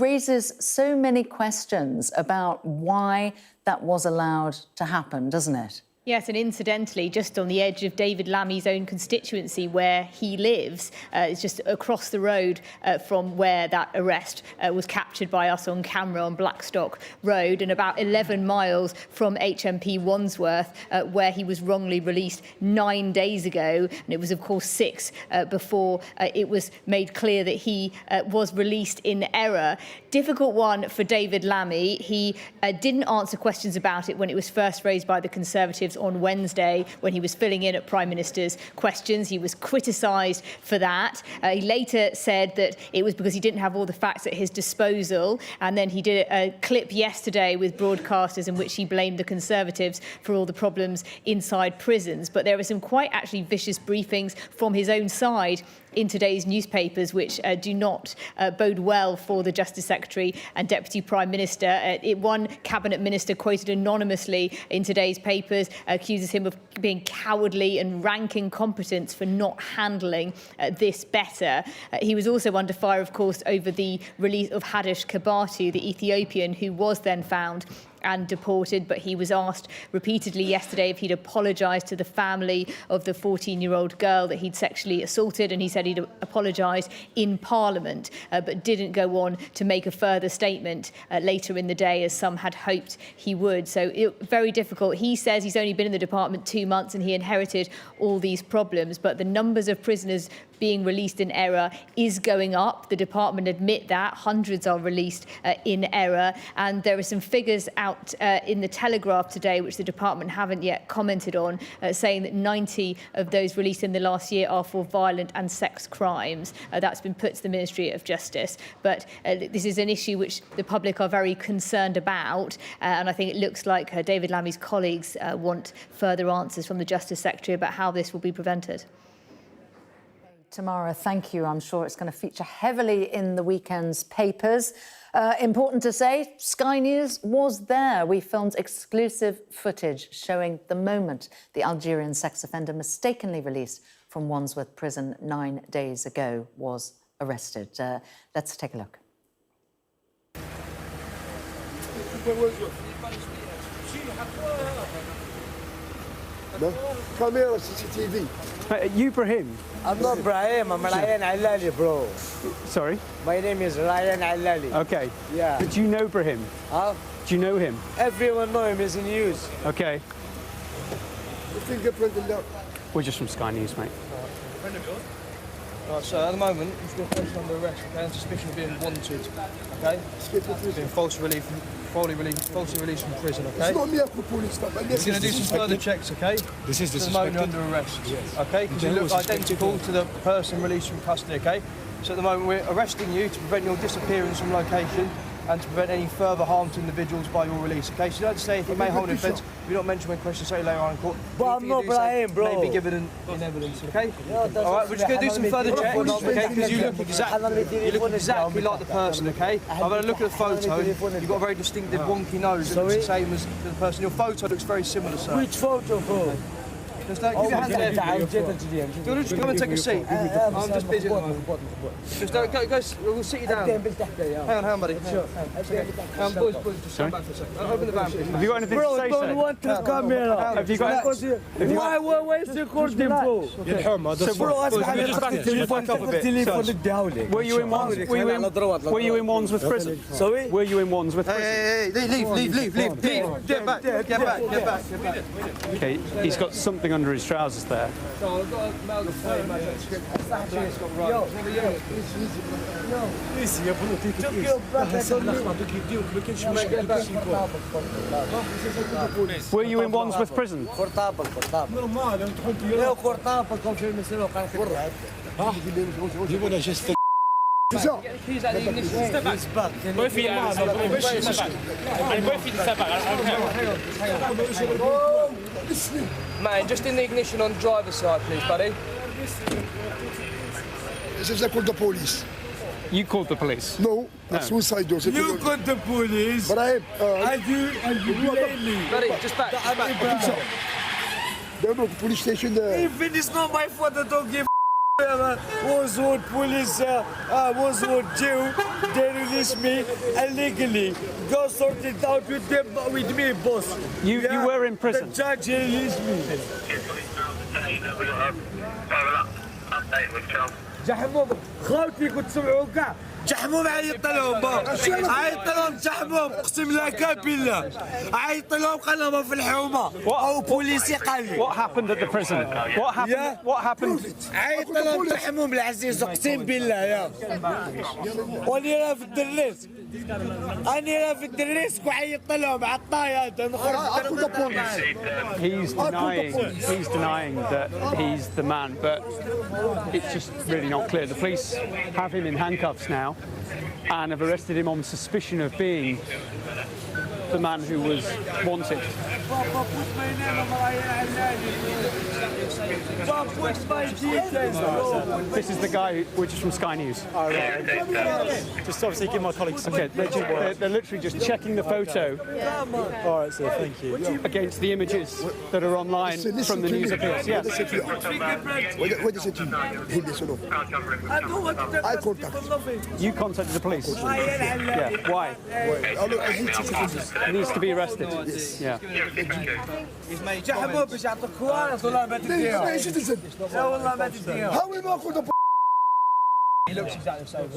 raises so many questions about why that was allowed to happen, doesn't it? Yes, and incidentally, just on the edge of David Lammy's own constituency where he lives, it's just across the road from where that arrest was captured by us on camera on Blackstock Road, and about 11 miles from HMP Wandsworth, where he was wrongly released 9 days ago. And it was, of course, 6 before it was made clear that he was released in error. Difficult one for David Lammy. He didn't answer questions about it when it was first raised by the Conservatives on Wednesday when he was filling in at Prime Minister's questions. He was criticised for that. He later said that it was because he didn't have all the facts at his disposal. And then he did a clip yesterday with broadcasters in which he blamed the Conservatives for all the problems inside prisons. But there were some quite actually vicious briefings from his own side in today's newspapers, which do not bode well for the Justice Secretary and Deputy Prime Minister. One cabinet minister quoted anonymously in today's papers accuses him of being cowardly and rank incompetence for not handling this better. He was also under fire, of course, over the release of Hadish Kabatu, the Ethiopian who was then found and deported, but he was asked repeatedly yesterday if he'd apologised to the family of the 14-year-old girl that he'd sexually assaulted, and he said he'd apologise in Parliament, but didn't go on to make a further statement later in the day, as some had hoped he would. So very difficult. He says he's only been in the department 2 months and he inherited all these problems, but the numbers of prisoners being released in error is going up. The department admit that. Hundreds are released in error. And there are some figures out in the Telegraph today, which the department haven't yet commented on, saying that 90 of those released in the last year are for violent and sex crimes. That's been put to the Ministry of Justice. But this is an issue which the public are very concerned about. And I think it looks like David Lammy's colleagues want further answers from the Justice Secretary about how this will be prevented. Tamara, thank you. I'm sure it's going to feature heavily in the weekend's papers. Important to say, Sky News was there. We filmed exclusive footage showing the moment the Algerian sex offender mistakenly released from Wandsworth prison 9 days ago was arrested. Let's take a look. Camera, CCTV. You, Brahim? I'm not Brahim, I'm Ryan Alali, bro. Sorry? My name is Ryan Alali. Okay. Yeah. But do you know Brahim? Huh? Do you know him? Everyone know him, he's in news. Okay. The fingerprint in there. We're just from Sky News, mate. Right, so at the moment, we've got a person under arrest, okay, on suspicion of being wanted, okay? Being falsely released from prison, okay? It's not me, the police. We're going to do some further checks, okay? This is the at the moment you're under arrest, okay? Because you look identical to the person released from custody, okay? So at the moment we're arresting you to prevent your disappearance from location and to prevent any further harm to individuals by your release, okay? So you don't say if you may hold an offence, we don't mention when questions say later on in court. But I'm not Brahim, bro. May be given in evidence, okay? All right, we're just going to do some further checks, okay? Because you look exactly like the person, okay? I've had a look at the photo. You've got a very distinctive wonky nose. It's the same as the person. Your photo looks very similar, sir. Which photo, bro? Just give your hands there. Just come and take a seat. I'm just busy at the moment. Just go, we'll sit you down. Hang on, buddy. Sure. Boys, just stand back for a second. Open the van, please. Have you got anything to say, sir? Bro, don't want the camera. Have you got... Why is the recording, bro? So, bro, Were you in Wandsworth prison? Sorry? Were you in Wandsworth prison? Hey, leave. Get back. Okay, he's got something under his trousers there. Were you in Wandsworth prison? You want to just... Man, just in the ignition on driver's side, please, buddy. This is I called the police. You called the police? No, that's suicide door. You called the police. Brahim, and you blame me. Buddy, just back. There no police station there. If it is not my fault, I don't give Wandsworth police, Wandsworth jail, they release me illegally. Go sort it out with them, with me, boss. You were in prison? The judge released me. جحموا خوتي كنت تسمعوا كاع جحموا عيط لهم عيط لهم جحمهم اقسم بالله كان بالله عيط لهم قال في الحومه او بوليسي قال لي What happened at the prison? What happened? عيط لهم جحمهم العزيز اقسم بالله يا ولي راه في الدريس أنا في الريسك وعيطت لهم على الطايات He's denying that he's the man, but it's just really not clear. The police have him in handcuffs now and have arrested him on suspicion of being the man who was wanted. This is the guy which is from Sky News. Oh, right. Just obviously give my colleagues some... Okay, they're literally just checking the photo. All right, sir, thank you. Against the images that are online from the news appeals. Yes. What is it? I contact. You contacted the police? Yeah. Why? He needs to be arrested. Yeah. How will I call the He looks exactly the same.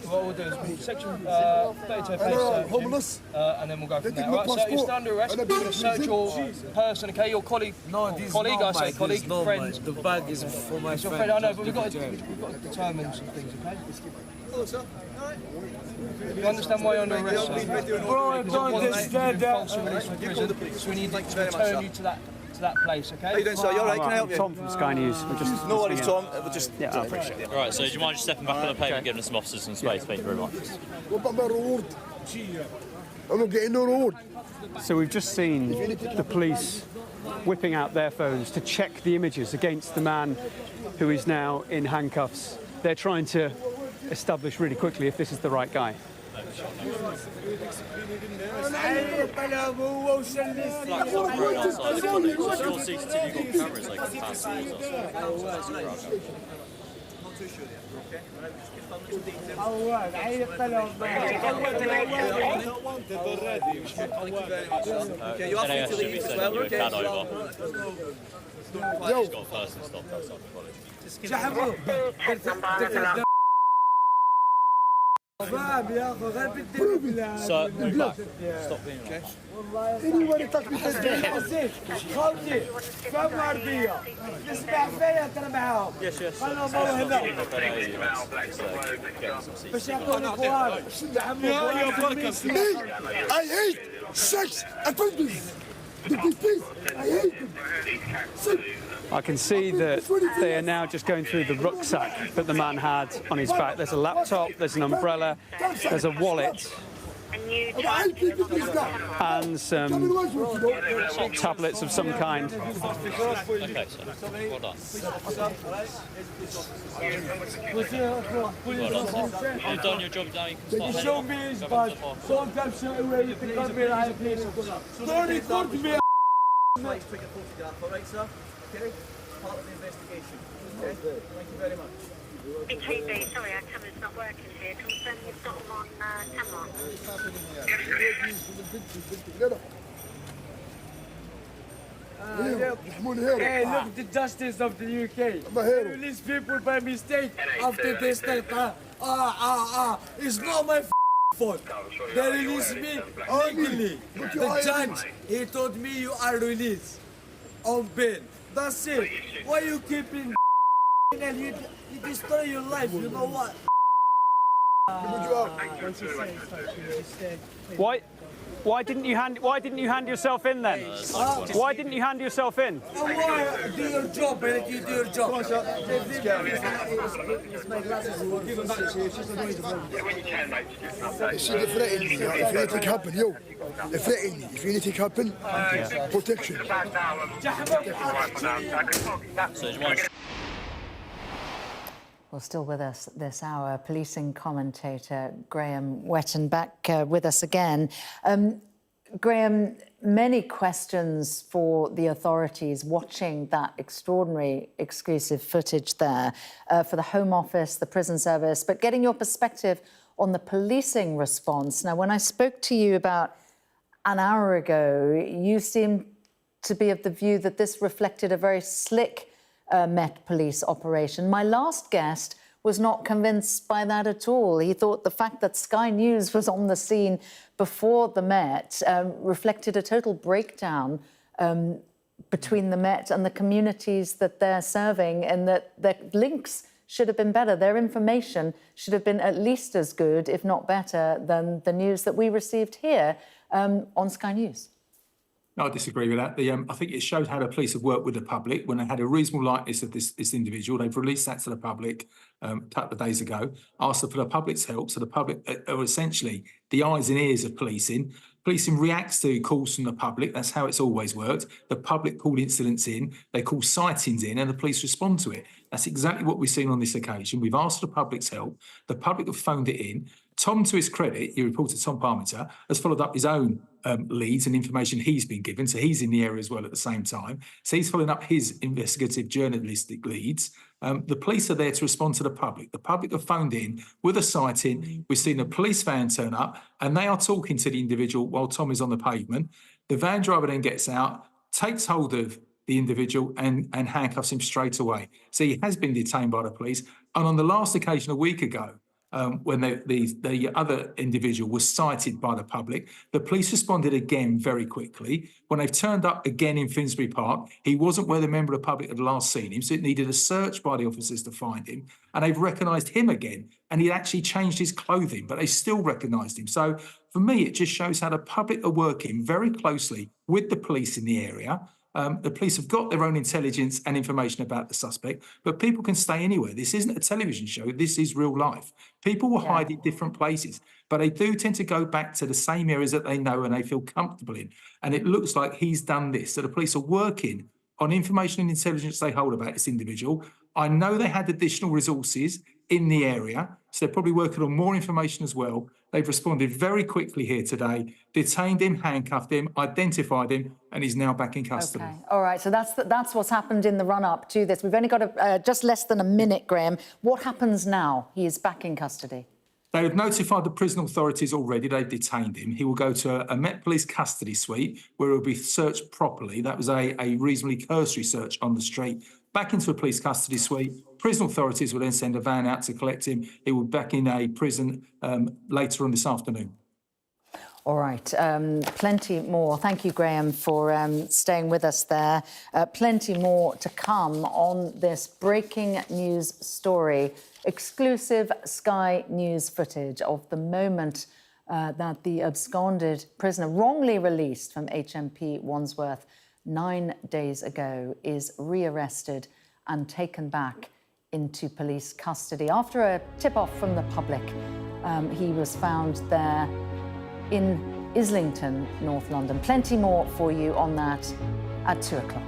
What we'll do is section 32 face homeless, and then we'll go from there. Right, so you're still under arrest. We're going to search your person, okay? Your colleague. No, this colleague, I say colleague, friend. The bag is for my Your friend. I know, but we've got to determine some things, okay? You understand why you're under arrest? Bro, I don't understand that. So we need to return you to that place, okay? How you doing, sir? You all right? Can I help you? Tom from Sky News. We're just No worries, Tom. We'll just... Yeah, I appreciate it. All right, so do you mind just stepping back on the pavement and giving us some officers some space? Thank you very much. what about my reward? I'm not getting no reward. So we've just seen the police whipping out their phones to check the images against the man who is now in handcuffs. They're trying to establish really quickly if this is the right guy. So, move back. Stop being okay. Anyone attack me? خوتي فهم عربية نسمع فيا ترى معاهم خلهم هنا باش يعطوني قوار I hate sex offenders. I hate them. I can see that they are now just going through the rucksack that the man had on his back. There's a laptop, there's an umbrella, there's a wallet, and some tablets of some kind. Okay, so well done. Well done. You've done your job now. You can start show me his badge. Sometimes show where you can come here. Don't record me. Take a photograph, all right, sir? Okay? Part of the investigation. Okay? Thank you very much. HMP, sorry, our camera's not working here. Confirm you've got them on camera. Hey, look, the justice of the UK. They release people by mistake after they start. It's not my fault. They released me legally. The judge, he told me you are released on bail. That's it. Why you keeping and you destroy your life? You know what? Why didn't you hand yourself in then? Why didn't you hand yourself in? Do your job, man. You do your job. See, they threaten me. If anything happen, yo, they threaten me. If anything happen, protection. Well, still with us this hour, policing commentator Graham Wetton back with us again. Graham, many questions for the authorities watching that extraordinary exclusive footage there for the Home Office, the prison service, but getting your perspective on the policing response. Now, when I spoke to you about an hour ago, you seemed to be of the view that this reflected a very slick Met Police operation. My last guest was not convinced by that at all. He thought the fact that Sky News was on the scene before the Met reflected a total breakdown between the Met and the communities that they're serving, and that their links should have been better. Their information should have been at least as good, if not better, than the news that we received here on Sky News. No, I disagree with that. I think it showed how the police have worked with the public when they had a reasonable likeness of this individual. They've released that to the public a couple of days ago, asked for the public's help. So the public are essentially the eyes and ears of policing. Policing reacts to calls from the public. That's how it's always worked. The public call incidents in, they call sightings in, and the police respond to it. That's exactly what we've seen on this occasion. We've asked for the public's help. The public have phoned it in. Tom, to his credit, your reporter Tom Parmenter, has followed up his own leads and information he's been given. So he's in the area as well at the same time. So he's following up his investigative journalistic leads. The police are there to respond to the public. The public have phoned in with a sighting. We've seen a police van turn up and they are talking to the individual while Tom is on the pavement. The van driver then gets out, takes hold of the individual and handcuffs him straight away. So he has been detained by the police. And on the last occasion a week ago, when the other individual was cited by the public, the police responded again very quickly. When they've turned up again in Finsbury Park, he wasn't where the member of the public had last seen him, so it needed a search by the officers to find him. And they've recognised him again, and he'd actually changed his clothing, but they still recognised him. So for me, it just shows how the public are working very closely with the police in the area. The police have got their own intelligence and information about the suspect, but people can stay anywhere. This isn't a television show. This is real life. People will hide in different places, but they do tend to go back to the same areas that they know and they feel comfortable in. And it looks like he's done this. So the police are working on information and intelligence they hold about this individual. I know they had additional resources in the area, so they're probably working on more information as well. They've responded very quickly here today, detained him, handcuffed him, identified him, and he's now back in custody. Okay, all right, so that's what's happened in the run-up to this. We've only got just less than a minute, Graham. What happens now? He is back in custody. They have notified the prison authorities already. They've detained him. He will go to a Met Police custody suite where he'll be searched properly. That was a reasonably cursory search on the street. Back into a police custody suite. Prison authorities will then send a van out to collect him. He will be back in a prison later on this afternoon. All right, plenty more. Thank you, Graham, for staying with us there. Plenty more to come on this breaking news story. Exclusive Sky News footage of the moment that the absconded prisoner, wrongly released from HMP Wandsworth 9 days ago, is rearrested and taken back into police custody. After a tip-off from the public, he was found there in Islington, North London. Plenty more for you on that at 2 o'clock.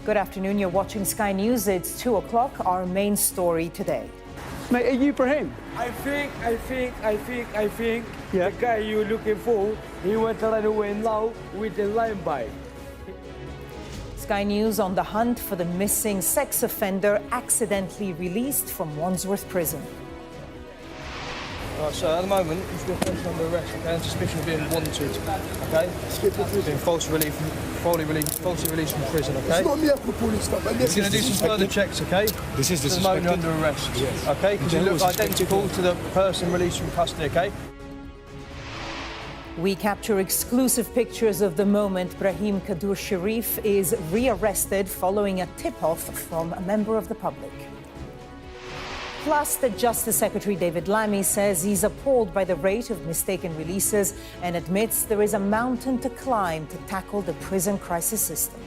Good afternoon. You're watching Sky News. It's 2 o'clock. Our main story today. Mate, are you Brahim? I think the guy you're looking for, he went to run away now with a line bike. Sky News on the hunt for the missing sex offender accidentally released from Wandsworth Prison. Right, so at the moment, he's been placed under arrest on suspicion of being wanted, okay? Being falsely released from prison, okay? He's going to do some further checks, okay? This is the at the moment under arrest, okay? Because he looks identical to the person released from custody, okay? We capture exclusive pictures of the moment Brahim Kaddour-Cherif is rearrested following a tip-off from a member of the public. Plus, the Justice Secretary David Lammy says he's appalled by the rate of mistaken releases and admits there is a mountain to climb to tackle the prison crisis system.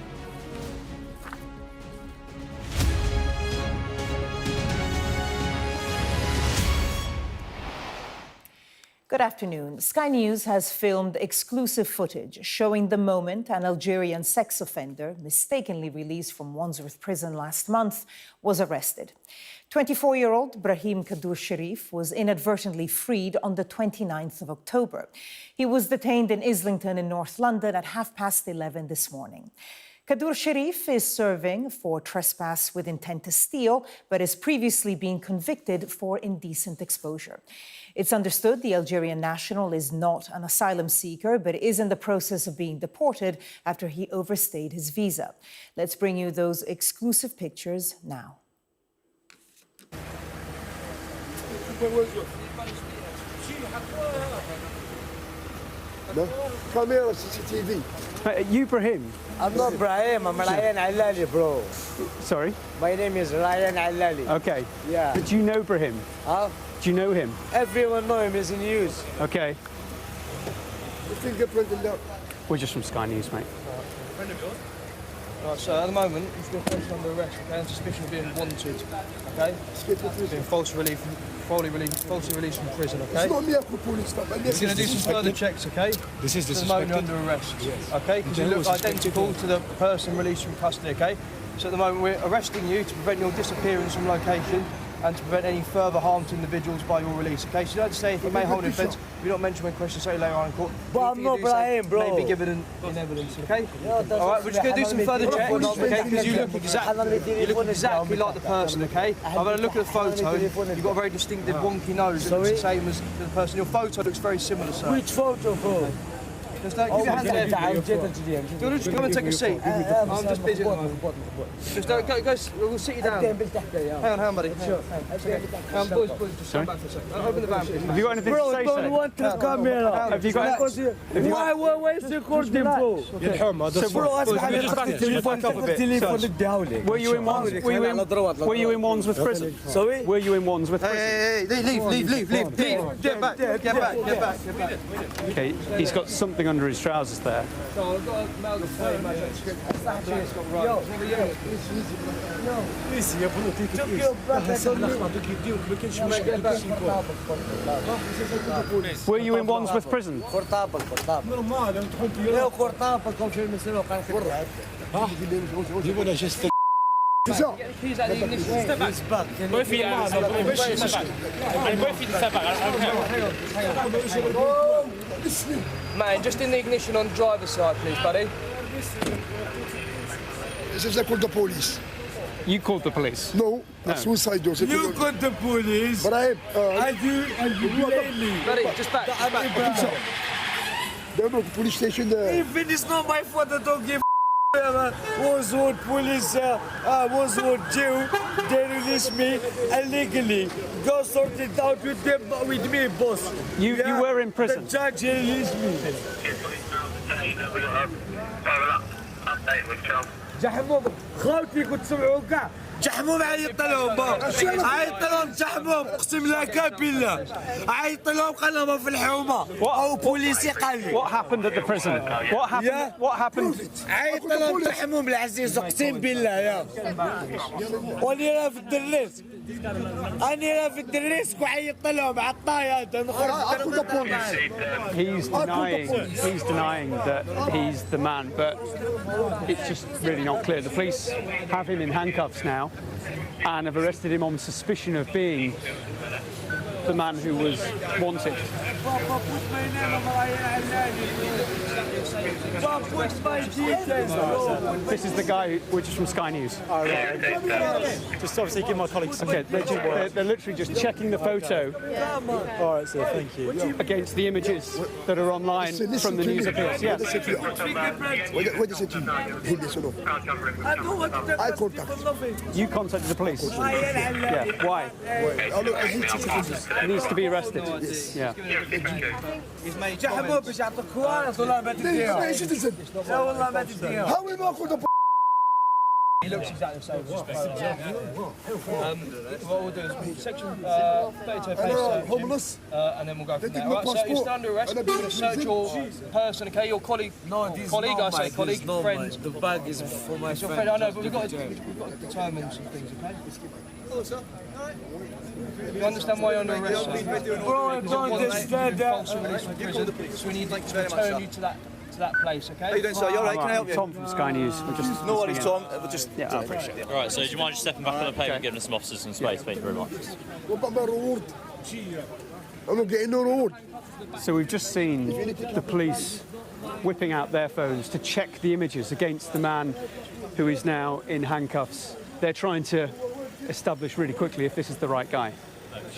Good afternoon. Sky News has filmed exclusive footage showing the moment an Algerian sex offender, mistakenly released from Wandsworth Prison last month, was arrested. 24-year-old Brahim Kaddour-Cherif was inadvertently freed on the 29th of October. He was detained in Islington in North London at 11:30 this morning. Kaddour-Cherif is serving for trespass with intent to steal, but has previously been convicted for indecent exposure. It's understood the Algerian national is not an asylum seeker, but is in the process of being deported after he overstayed his visa. Let's bring you those exclusive pictures now. Camera, CCTV. Mate, are you Brahim? I'm not Brahim, I'm Ryan Alali, bro. Sorry? My name is Ryan Alali. Okay. Yeah. But do you know Brahim? Huh? Do you know him? Everyone knows him, he's in news. Okay. The fingerprint in there. We're just from Sky News, mate. Right, so at the moment, he's been placed under arrest on suspicion of being wanted, okay? Being falsely released from prison, okay? He's going to do some further checks, okay? This is the at the moment under arrest, okay? Because he looks identical to the person released from custody, okay? So at the moment we're arresting you to prevent your disappearance from location and to prevent any further harm to individuals by your release, okay? So you don't say if you may hold an offence, if you don't mention when questions say later on in court. But I'm not Brahim, bro. May be given in evidence, okay? All right, we're just going to do some further checks, okay? Because you look exactly like the person, okay? I've had a look at the photo. You've got a very distinctive wonky nose. It looks the same as the person. Your photo looks very similar, sir. Which photo, bro? Just keep your hands there. Just come and take a seat. I'm just busy at the moment. Just go, we'll sit you down. Hang on, buddy. Sure. Boys, just stand back for a second. Open the van, please. Have you got anything to say, Bro, don't want the camera. Have you got... Why is recording, bro? Were you in Wandsworth Prison? Sorry? Were you in Wandsworth Prison? Hey, leave. Get back. Okay, he's got something under his trousers there. So I've got a mail to say, Were you in Wandsworth Prison? You want to just think. Man, just in the ignition on the driver's side, please, buddy. This is I called the police. You called the police? No, suicide door. You called the police. Brahim, and you blame me. Buddy, just back. The police station there. Even it's not my fault, I don't give Wandsworth police, Wandsworth jail, they released me illegally. Go sort it out with them, with me, boss. You were in prison? The judge released me. جحموهم خوتي كنت سمعوا كاع جحموهم عيط لهم عيط لهم جحموهم اقسم بالله بالله عيط لهم قال لهم في الحومه او بوليسي قال لي What happened at the prison? What happened? عيط لهم جحموهم العزيز اقسم بالله يا ولي راه في الدريس أنا في الدريس وعيطت لهم على الطاية He's denying that he's the man, but it's just really not clear. The police have him in handcuffs now and have arrested him on suspicion of being the man who was wanted. This is the guy which is from Sky News. Oh, right. Just obviously give my colleagues some Okay, they're literally just checking the photo. All right, sir, thank you. Against the images that are online from the news appeals. Yes. What is it? I contact. You contacted the police? Yeah. Why? He needs to be arrested. Yeah. He's made comments. How will we call the He looks exactly the same. What we'll do is section 32 homeless, and then we'll go from there. Right, so you're still under arrest. We're going to search your person, okay? Your colleague, friend. The bag is for my friend. I know, but we've got to determine some things, okay? You understand why you're under arrest, sir? Bro, I don't understand that. So we need to return you to that place, okay? How you doing, sir? You all right? Can I help you? Tom from Sky News. No worries, Tom. We'll just... Yeah, I appreciate it. All right, so do you mind just stepping back on the pavement and giving us some officers some space? Thank you very much. What about my reward? I'm not getting no reward. So we've just seen the police whipping out their phones to check the images against the man who is now in handcuffs. They're trying to establish really quickly if this is the right guy. You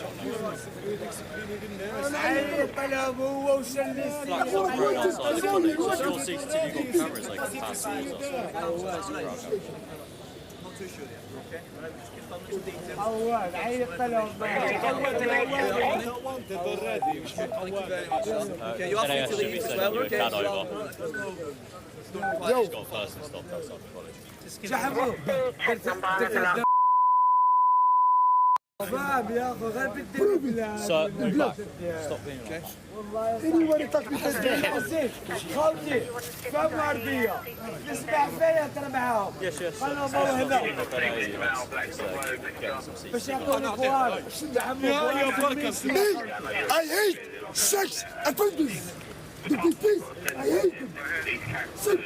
asked me to leave as well, okay? Got first and stopped outside the college. So, move back. Stop being okay. Anybody touch me? Yes, yes. I hate sex offenders. I hate them.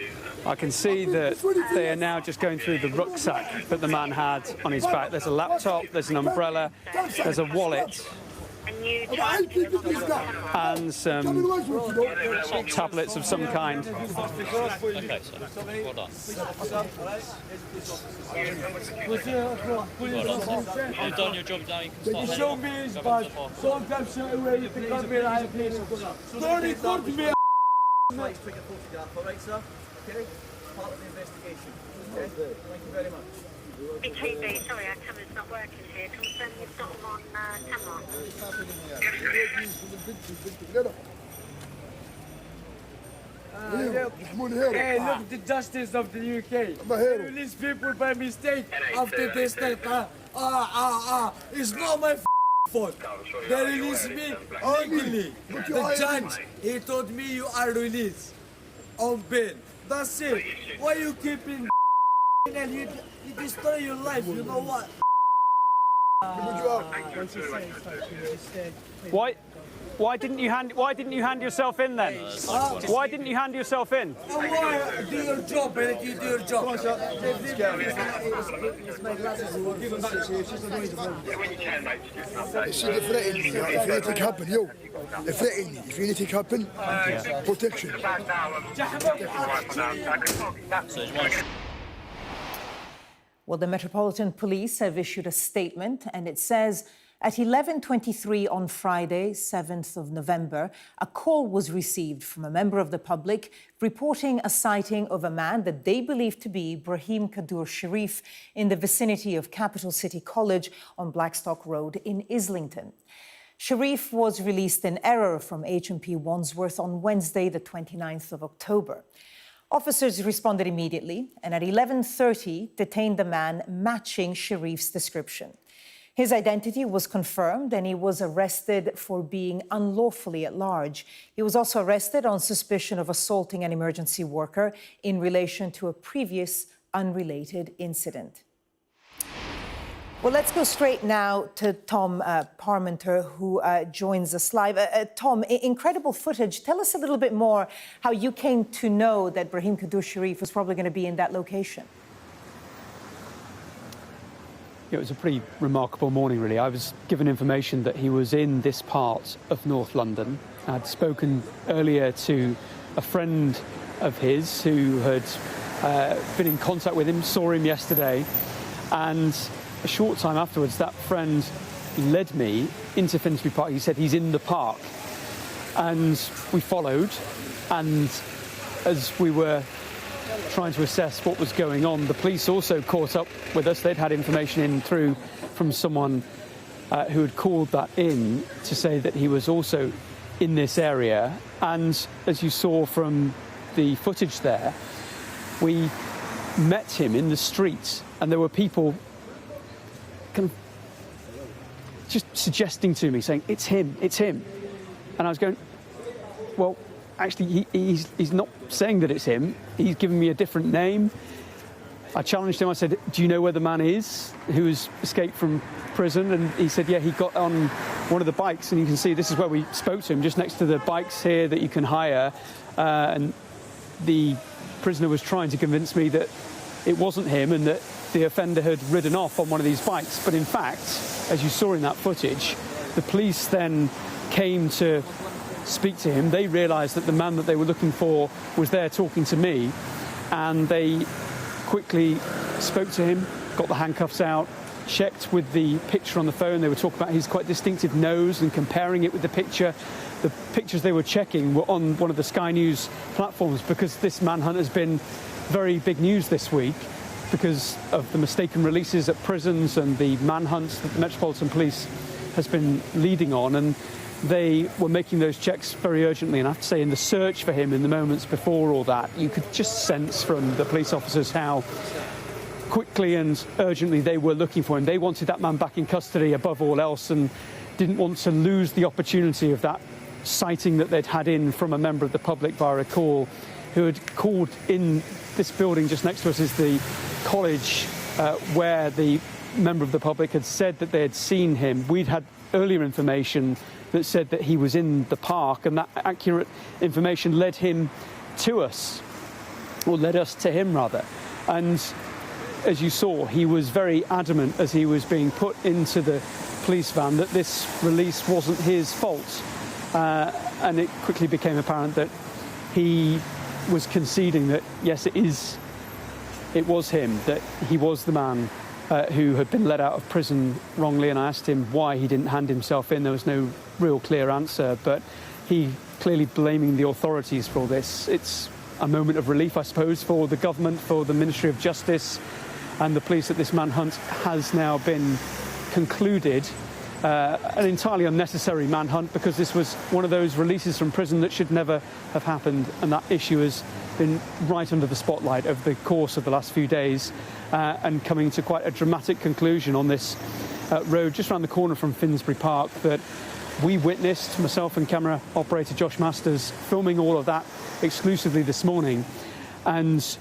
I can see that they are now just going through the rucksack that the man had on his back. There's a laptop, there's an umbrella, there's a wallet, and some tablets of some kind. Okay, so well done. Well done, sir. You've done your job now, you can start heading Let's take a photograph, all right, sir? Okay? Part of the investigation. Okay? Thank you very much. HMP, sorry, our camera's not working here. Confirm you've got them on camera. Hey, look, the justice of the UK. They release people by mistake after they start. It's not my fault. They released me legally. The judge, he told me you are released on bail. That's it. Why you keeping and you destroy your life? You know what? Why didn't you hand yourself in then? Why didn't you hand yourself in? Why? Do your job, and you do your job. Is she threatening me? If anything happen, yo, they're threatening me. If anything happen, protection. Well, the Metropolitan Police have issued a statement, and it says, at 11:23 on Friday, 7th of November, a call was received from a member of the public reporting a sighting of a man that they believe to be Brahim Kaddour-Cherif in the vicinity of Capital City College on Blackstock Road in Islington. Cherif was released in error from HMP Wandsworth on Wednesday, the 29th of October. Officers responded immediately and at 11:30 detained the man matching Cherif's description. His identity was confirmed and he was arrested for being unlawfully at large. He was also arrested on suspicion of assaulting an emergency worker in relation to a previous unrelated incident. Well, let's go straight now to Tom Parmenter, who joins us live. Tom, incredible footage. Tell us a little bit more how you came to know that Brahim Kaddour-Cherif was probably going to be in that location. It was a pretty remarkable morning, really. I was given information that he was in this part of North London. I'd spoken earlier to a friend of his who had been in contact with him, saw him yesterday, and a short time afterwards, that friend led me into Finsbury Park. He said he's in the park. And we followed, and as we were trying to assess what was going on, the police also caught up with us. They'd had information in through from someone who had called that in to say that he was also in this area. And as you saw from the footage there, we met him in the street, and there were people kind of just suggesting to me, saying, it's him. And I was going, well, actually, he's not saying that it's him. He's given me a different name. I challenged him. I said, do you know where the man is who's escaped from prison? And he said, yeah, he got on one of the bikes. And you can see this is where we spoke to him, just next to the bikes here that you can hire. And the prisoner was trying to convince me that it wasn't him and that the offender had ridden off on one of these bikes. But in fact, as you saw in that footage, the police then came to speak to him. They realised that the man that they were looking for was there talking to me, and they quickly spoke to him, got the handcuffs out, checked with the picture on the phone. They were talking about his quite distinctive nose and comparing it with the picture. The pictures they were checking were on one of the Sky News platforms, because this manhunt has been very big news this week because of the mistaken releases at prisons and the manhunts that the Metropolitan Police has been leading on. And they were making those checks very urgently. And I have to say, in the search for him in the moments before all that, you could just sense from the police officers how quickly and urgently they were looking for him. They wanted that man back in custody above all else, and didn't want to lose the opportunity of that sighting that they'd had in from a member of the public via a call, who had called in this building just next to us is the college where the member of the public had said that they had seen him. We'd had earlier information that said that he was in the park, and that accurate information led him to us, or led us to him rather. And as you saw, he was very adamant as he was being put into the police van that this release wasn't his fault. And it quickly became apparent that he was conceding that, yes, it was him, that he was the man who had been let out of prison wrongly. And I asked him why he didn't hand himself in. There was no real clear answer, but he clearly blaming the authorities for all this. It's a moment of relief, I suppose, for the government, for the Ministry of Justice and the police, that this manhunt has now been concluded. An entirely unnecessary manhunt, because this was one of those releases from prison that should never have happened, and that issue has been right under the spotlight over the course of the last few days, and coming to quite a dramatic conclusion on this road just around the corner from Finsbury Park that we witnessed, myself and camera operator Josh Masters, filming all of that exclusively this morning, and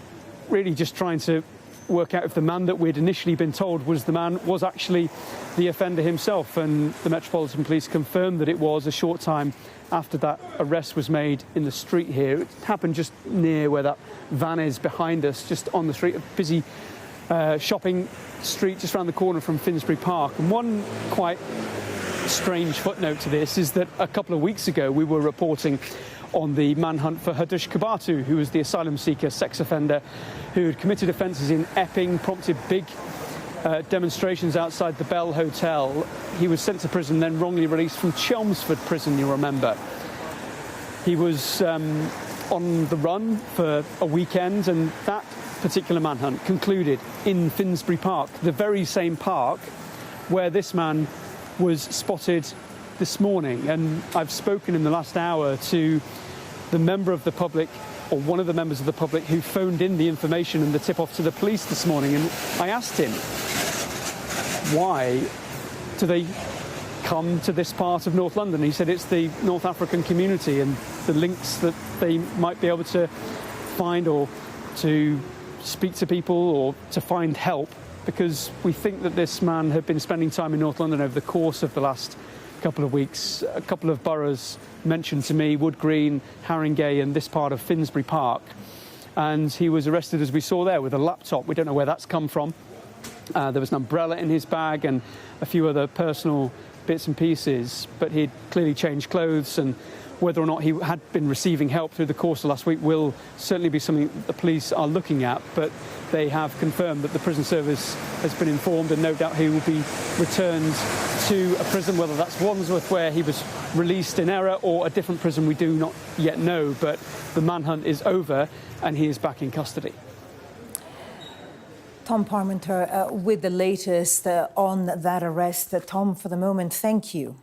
really just trying to work out if the man that we'd initially been told was the man was actually the offender himself. And the Metropolitan Police confirmed that it was a short time after that arrest was made in the street here. It happened just near where that van is behind us, just on the street, a busy shopping street just around the corner from Finsbury Park. And one quite strange footnote to this is that a couple of weeks ago we were reporting on the manhunt for Hadush Kabatu, who was the asylum seeker sex offender who had committed offences in Epping, prompted big demonstrations outside the Bell Hotel. He was sent to prison, then wrongly released from Chelmsford Prison, you'll remember. He was on the run for a weekend, and that particular manhunt concluded in Finsbury Park, the very same park where this man was spotted this morning. And I've spoken in the last hour to the member of the public, or one of the members of the public, who phoned in the information and the tip-off to the police this morning. And I asked him, why do they come to this part of North London? He said it's the North African community and the links that they might be able to find, or to speak to people, or to find help because we think that this man had been spending time in North London over the course of the last couple of weeks. A couple of boroughs mentioned to me, Wood Green, Haringey and this part of Finsbury Park. And he was arrested, as we saw there, with a laptop. We don't know where that's come from. There was an umbrella in his bag and a few other personal bits and pieces, but he'd clearly changed clothes, and whether or not he had been receiving help through the course of last week will certainly be something that the police are looking at. But they have confirmed that the prison service has been informed, and no doubt he will be returned to a prison, whether that's Wandsworth, where he was released in error, or a different prison, we do not yet know. But the manhunt is over and he is back in custody. Tom Parmenter with the latest on that arrest. Tom, for the moment, thank you.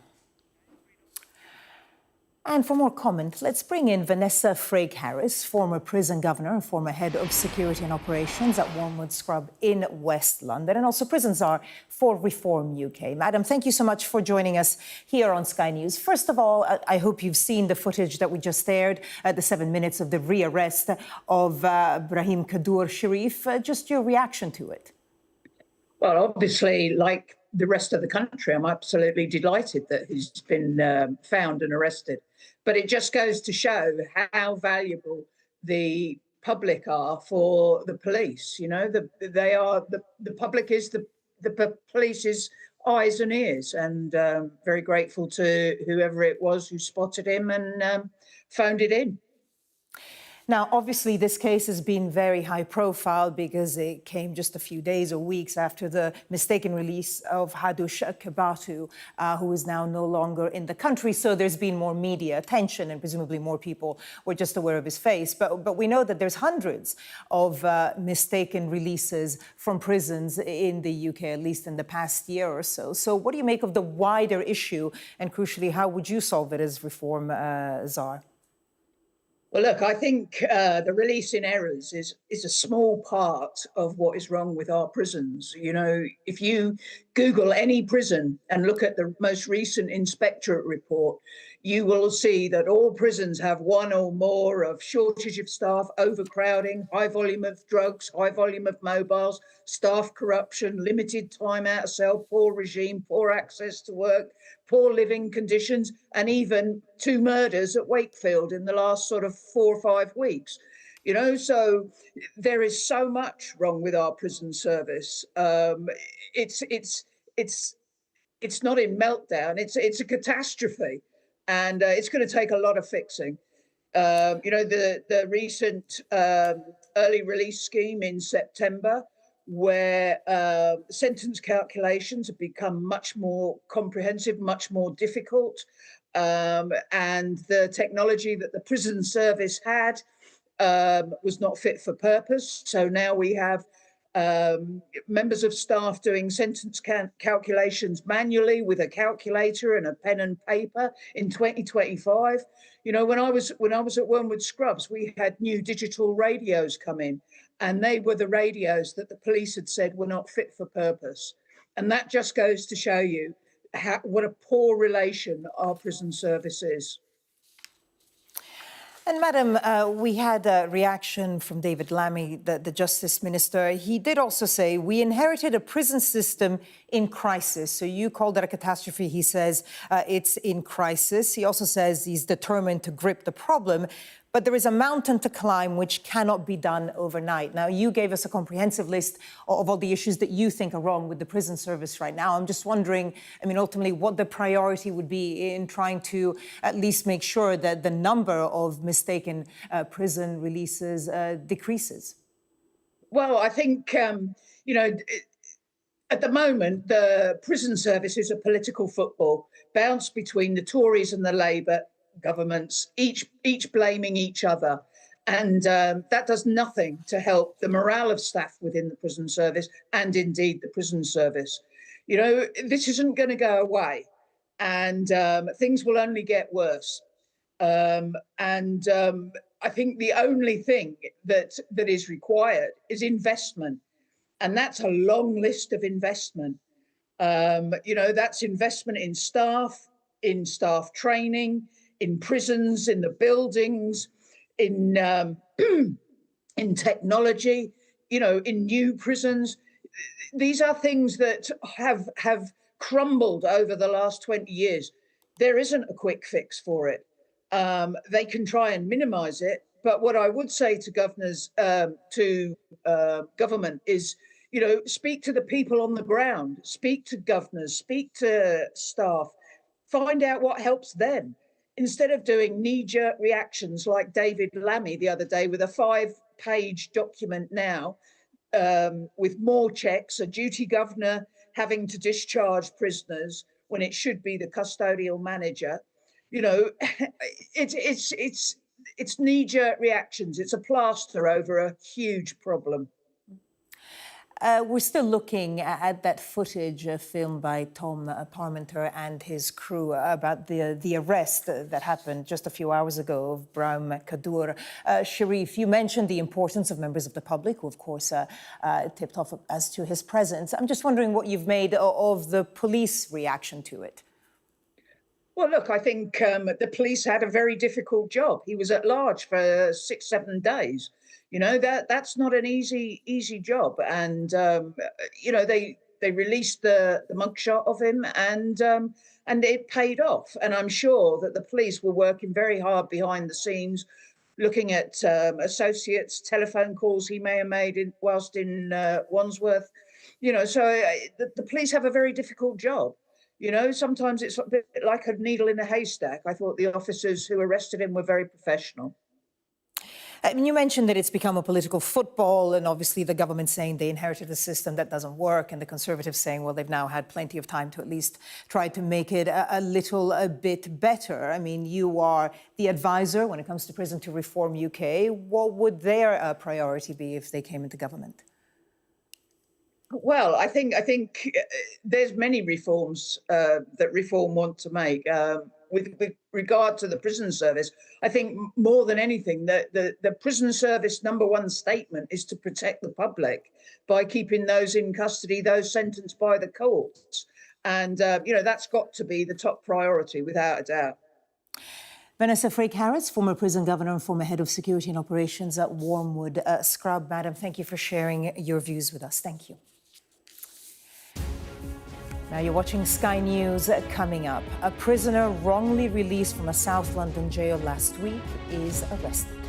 And for more comment, let's bring in Vanessa Frake-Harris, former prison governor and former head of security and operations at Wormwood Scrub in West London, and also prison czar for Reform UK. Madam, thank you so much for joining us here on Sky News. First of all, I hope you've seen the footage that we just aired, the 7 minutes of the rearrest of Brahim Kaddour-Cherif. Just your reaction to it. Well, obviously, like the rest of the country, I'm absolutely delighted that he's been found and arrested. But it just goes to show how valuable the public are for the police. You know, the public is the police's eyes and ears, and very grateful to whoever it was who spotted him and phoned it in. Now, obviously, this case has been very high profile because it came just a few days or weeks after the mistaken release of Hadoush Kabatu, who is now no longer in the country. So there's been more media attention, and presumably more people were just aware of his face. But we know that there's hundreds of mistaken releases from prisons in the UK, at least in the past year or so. So what do you make of the wider issue? And crucially, how would you solve it as Reform Czar? Well, look, I think the release in errors is a small part of what is wrong with our prisons. You know, if you Google any prison and look at the most recent inspectorate report, you will see that all prisons have one or more of shortage of staff, overcrowding, high volume of drugs, high volume of mobiles, staff corruption, limited time out of cell, poor regime, poor access to work, poor living conditions, and even 2 murders at Wakefield in the last sort of 4 or 5 weeks. You know, so there is so much wrong with our prison service. It's not in meltdown. It's a catastrophe, and it's going to take a lot of fixing. You know, the recent early release scheme in September, where sentence calculations have become much more comprehensive, much more difficult, and the technology that the prison service had was not fit for purpose. So now we have members of staff doing sentence calculations manually with a calculator and a pen and paper in 2025. You know, when I was at Wormwood Scrubs, we had new digital radios come in, and they were the radios that the police had said were not fit for purpose. And that just goes to show you what a poor relation our prison service is. And Madam, we had a reaction from David Lammy, the Justice Minister. He did also say, we inherited a prison system in crisis. So you called it a catastrophe. He says it's in crisis. He also says he's determined to grip the problem. But there is a mountain to climb which cannot be done overnight. Now, you gave us a comprehensive list of all the issues that you think are wrong with the prison service right now. I'm just wondering, I mean, ultimately, what the priority would be in trying to at least make sure that the number of mistaken prison releases decreases. Well, I think, you know, at the moment, the prison service is a political football, bounced between the Tories and the Labour governments, each blaming each other, and that does nothing to help the morale of staff within the prison service and indeed the prison service. You know, this isn't going to go away, and things will only get worse. I think the only thing that is required is investment, and that's a long list of investment. You know, that's investment in staff training, in prisons, in the buildings, in technology, you know, in new prisons. these are things that have crumbled over the last 20 years. There isn't a quick fix for it. They can try and minimise it, but what I would say to governors, government is, speak to the people on the ground, speak to governors, speak to staff, find out what helps them. Instead of doing knee-jerk reactions like David Lammy the other day with a 5-page document now, with more checks, a duty governor having to discharge prisoners when it should be the custodial manager. It's knee-jerk reactions. It's a plaster over a huge problem. We're still looking at that footage filmed by Tom Parmenter and his crew about the arrest that happened just a few hours ago of Brahim Kaddour-Cherif. You mentioned the importance of members of the public, who, of course, tipped off as to his presence. I'm just wondering what you've made of the police reaction to it. Well, look, I think the police had a very difficult job. He was at large for 6-7 days. That's not an easy job. And, they released the mugshot of him and it paid off. And I'm sure that the police were working very hard behind the scenes, looking at associates, telephone calls he may have made whilst in Wandsworth. The police have a very difficult job. Sometimes it's a bit like a needle in a haystack. I thought the officers who arrested him were very professional. You mentioned that it's become a political football, and obviously the government saying they inherited a system that doesn't work, and the Conservatives saying, well, they've now had plenty of time to at least try to make it a bit better. I mean, you are the advisor when it comes to Prison to Reform UK. What would their priority be if they came into government? Well, I think there's many reforms that Reform want to make. With regard to the prison service, I think more than anything, the prison service #1 statement is to protect the public by keeping those in custody, those sentenced by the courts. And, that's got to be the top priority, without a doubt. Vanessa Frake-Harris, former prison governor and former head of security and operations at Wormwood Scrub. Madam, thank you for sharing your views with us. Thank you. Now you're watching Sky News. Coming up, a prisoner wrongly released from a South London jail last week is arrested.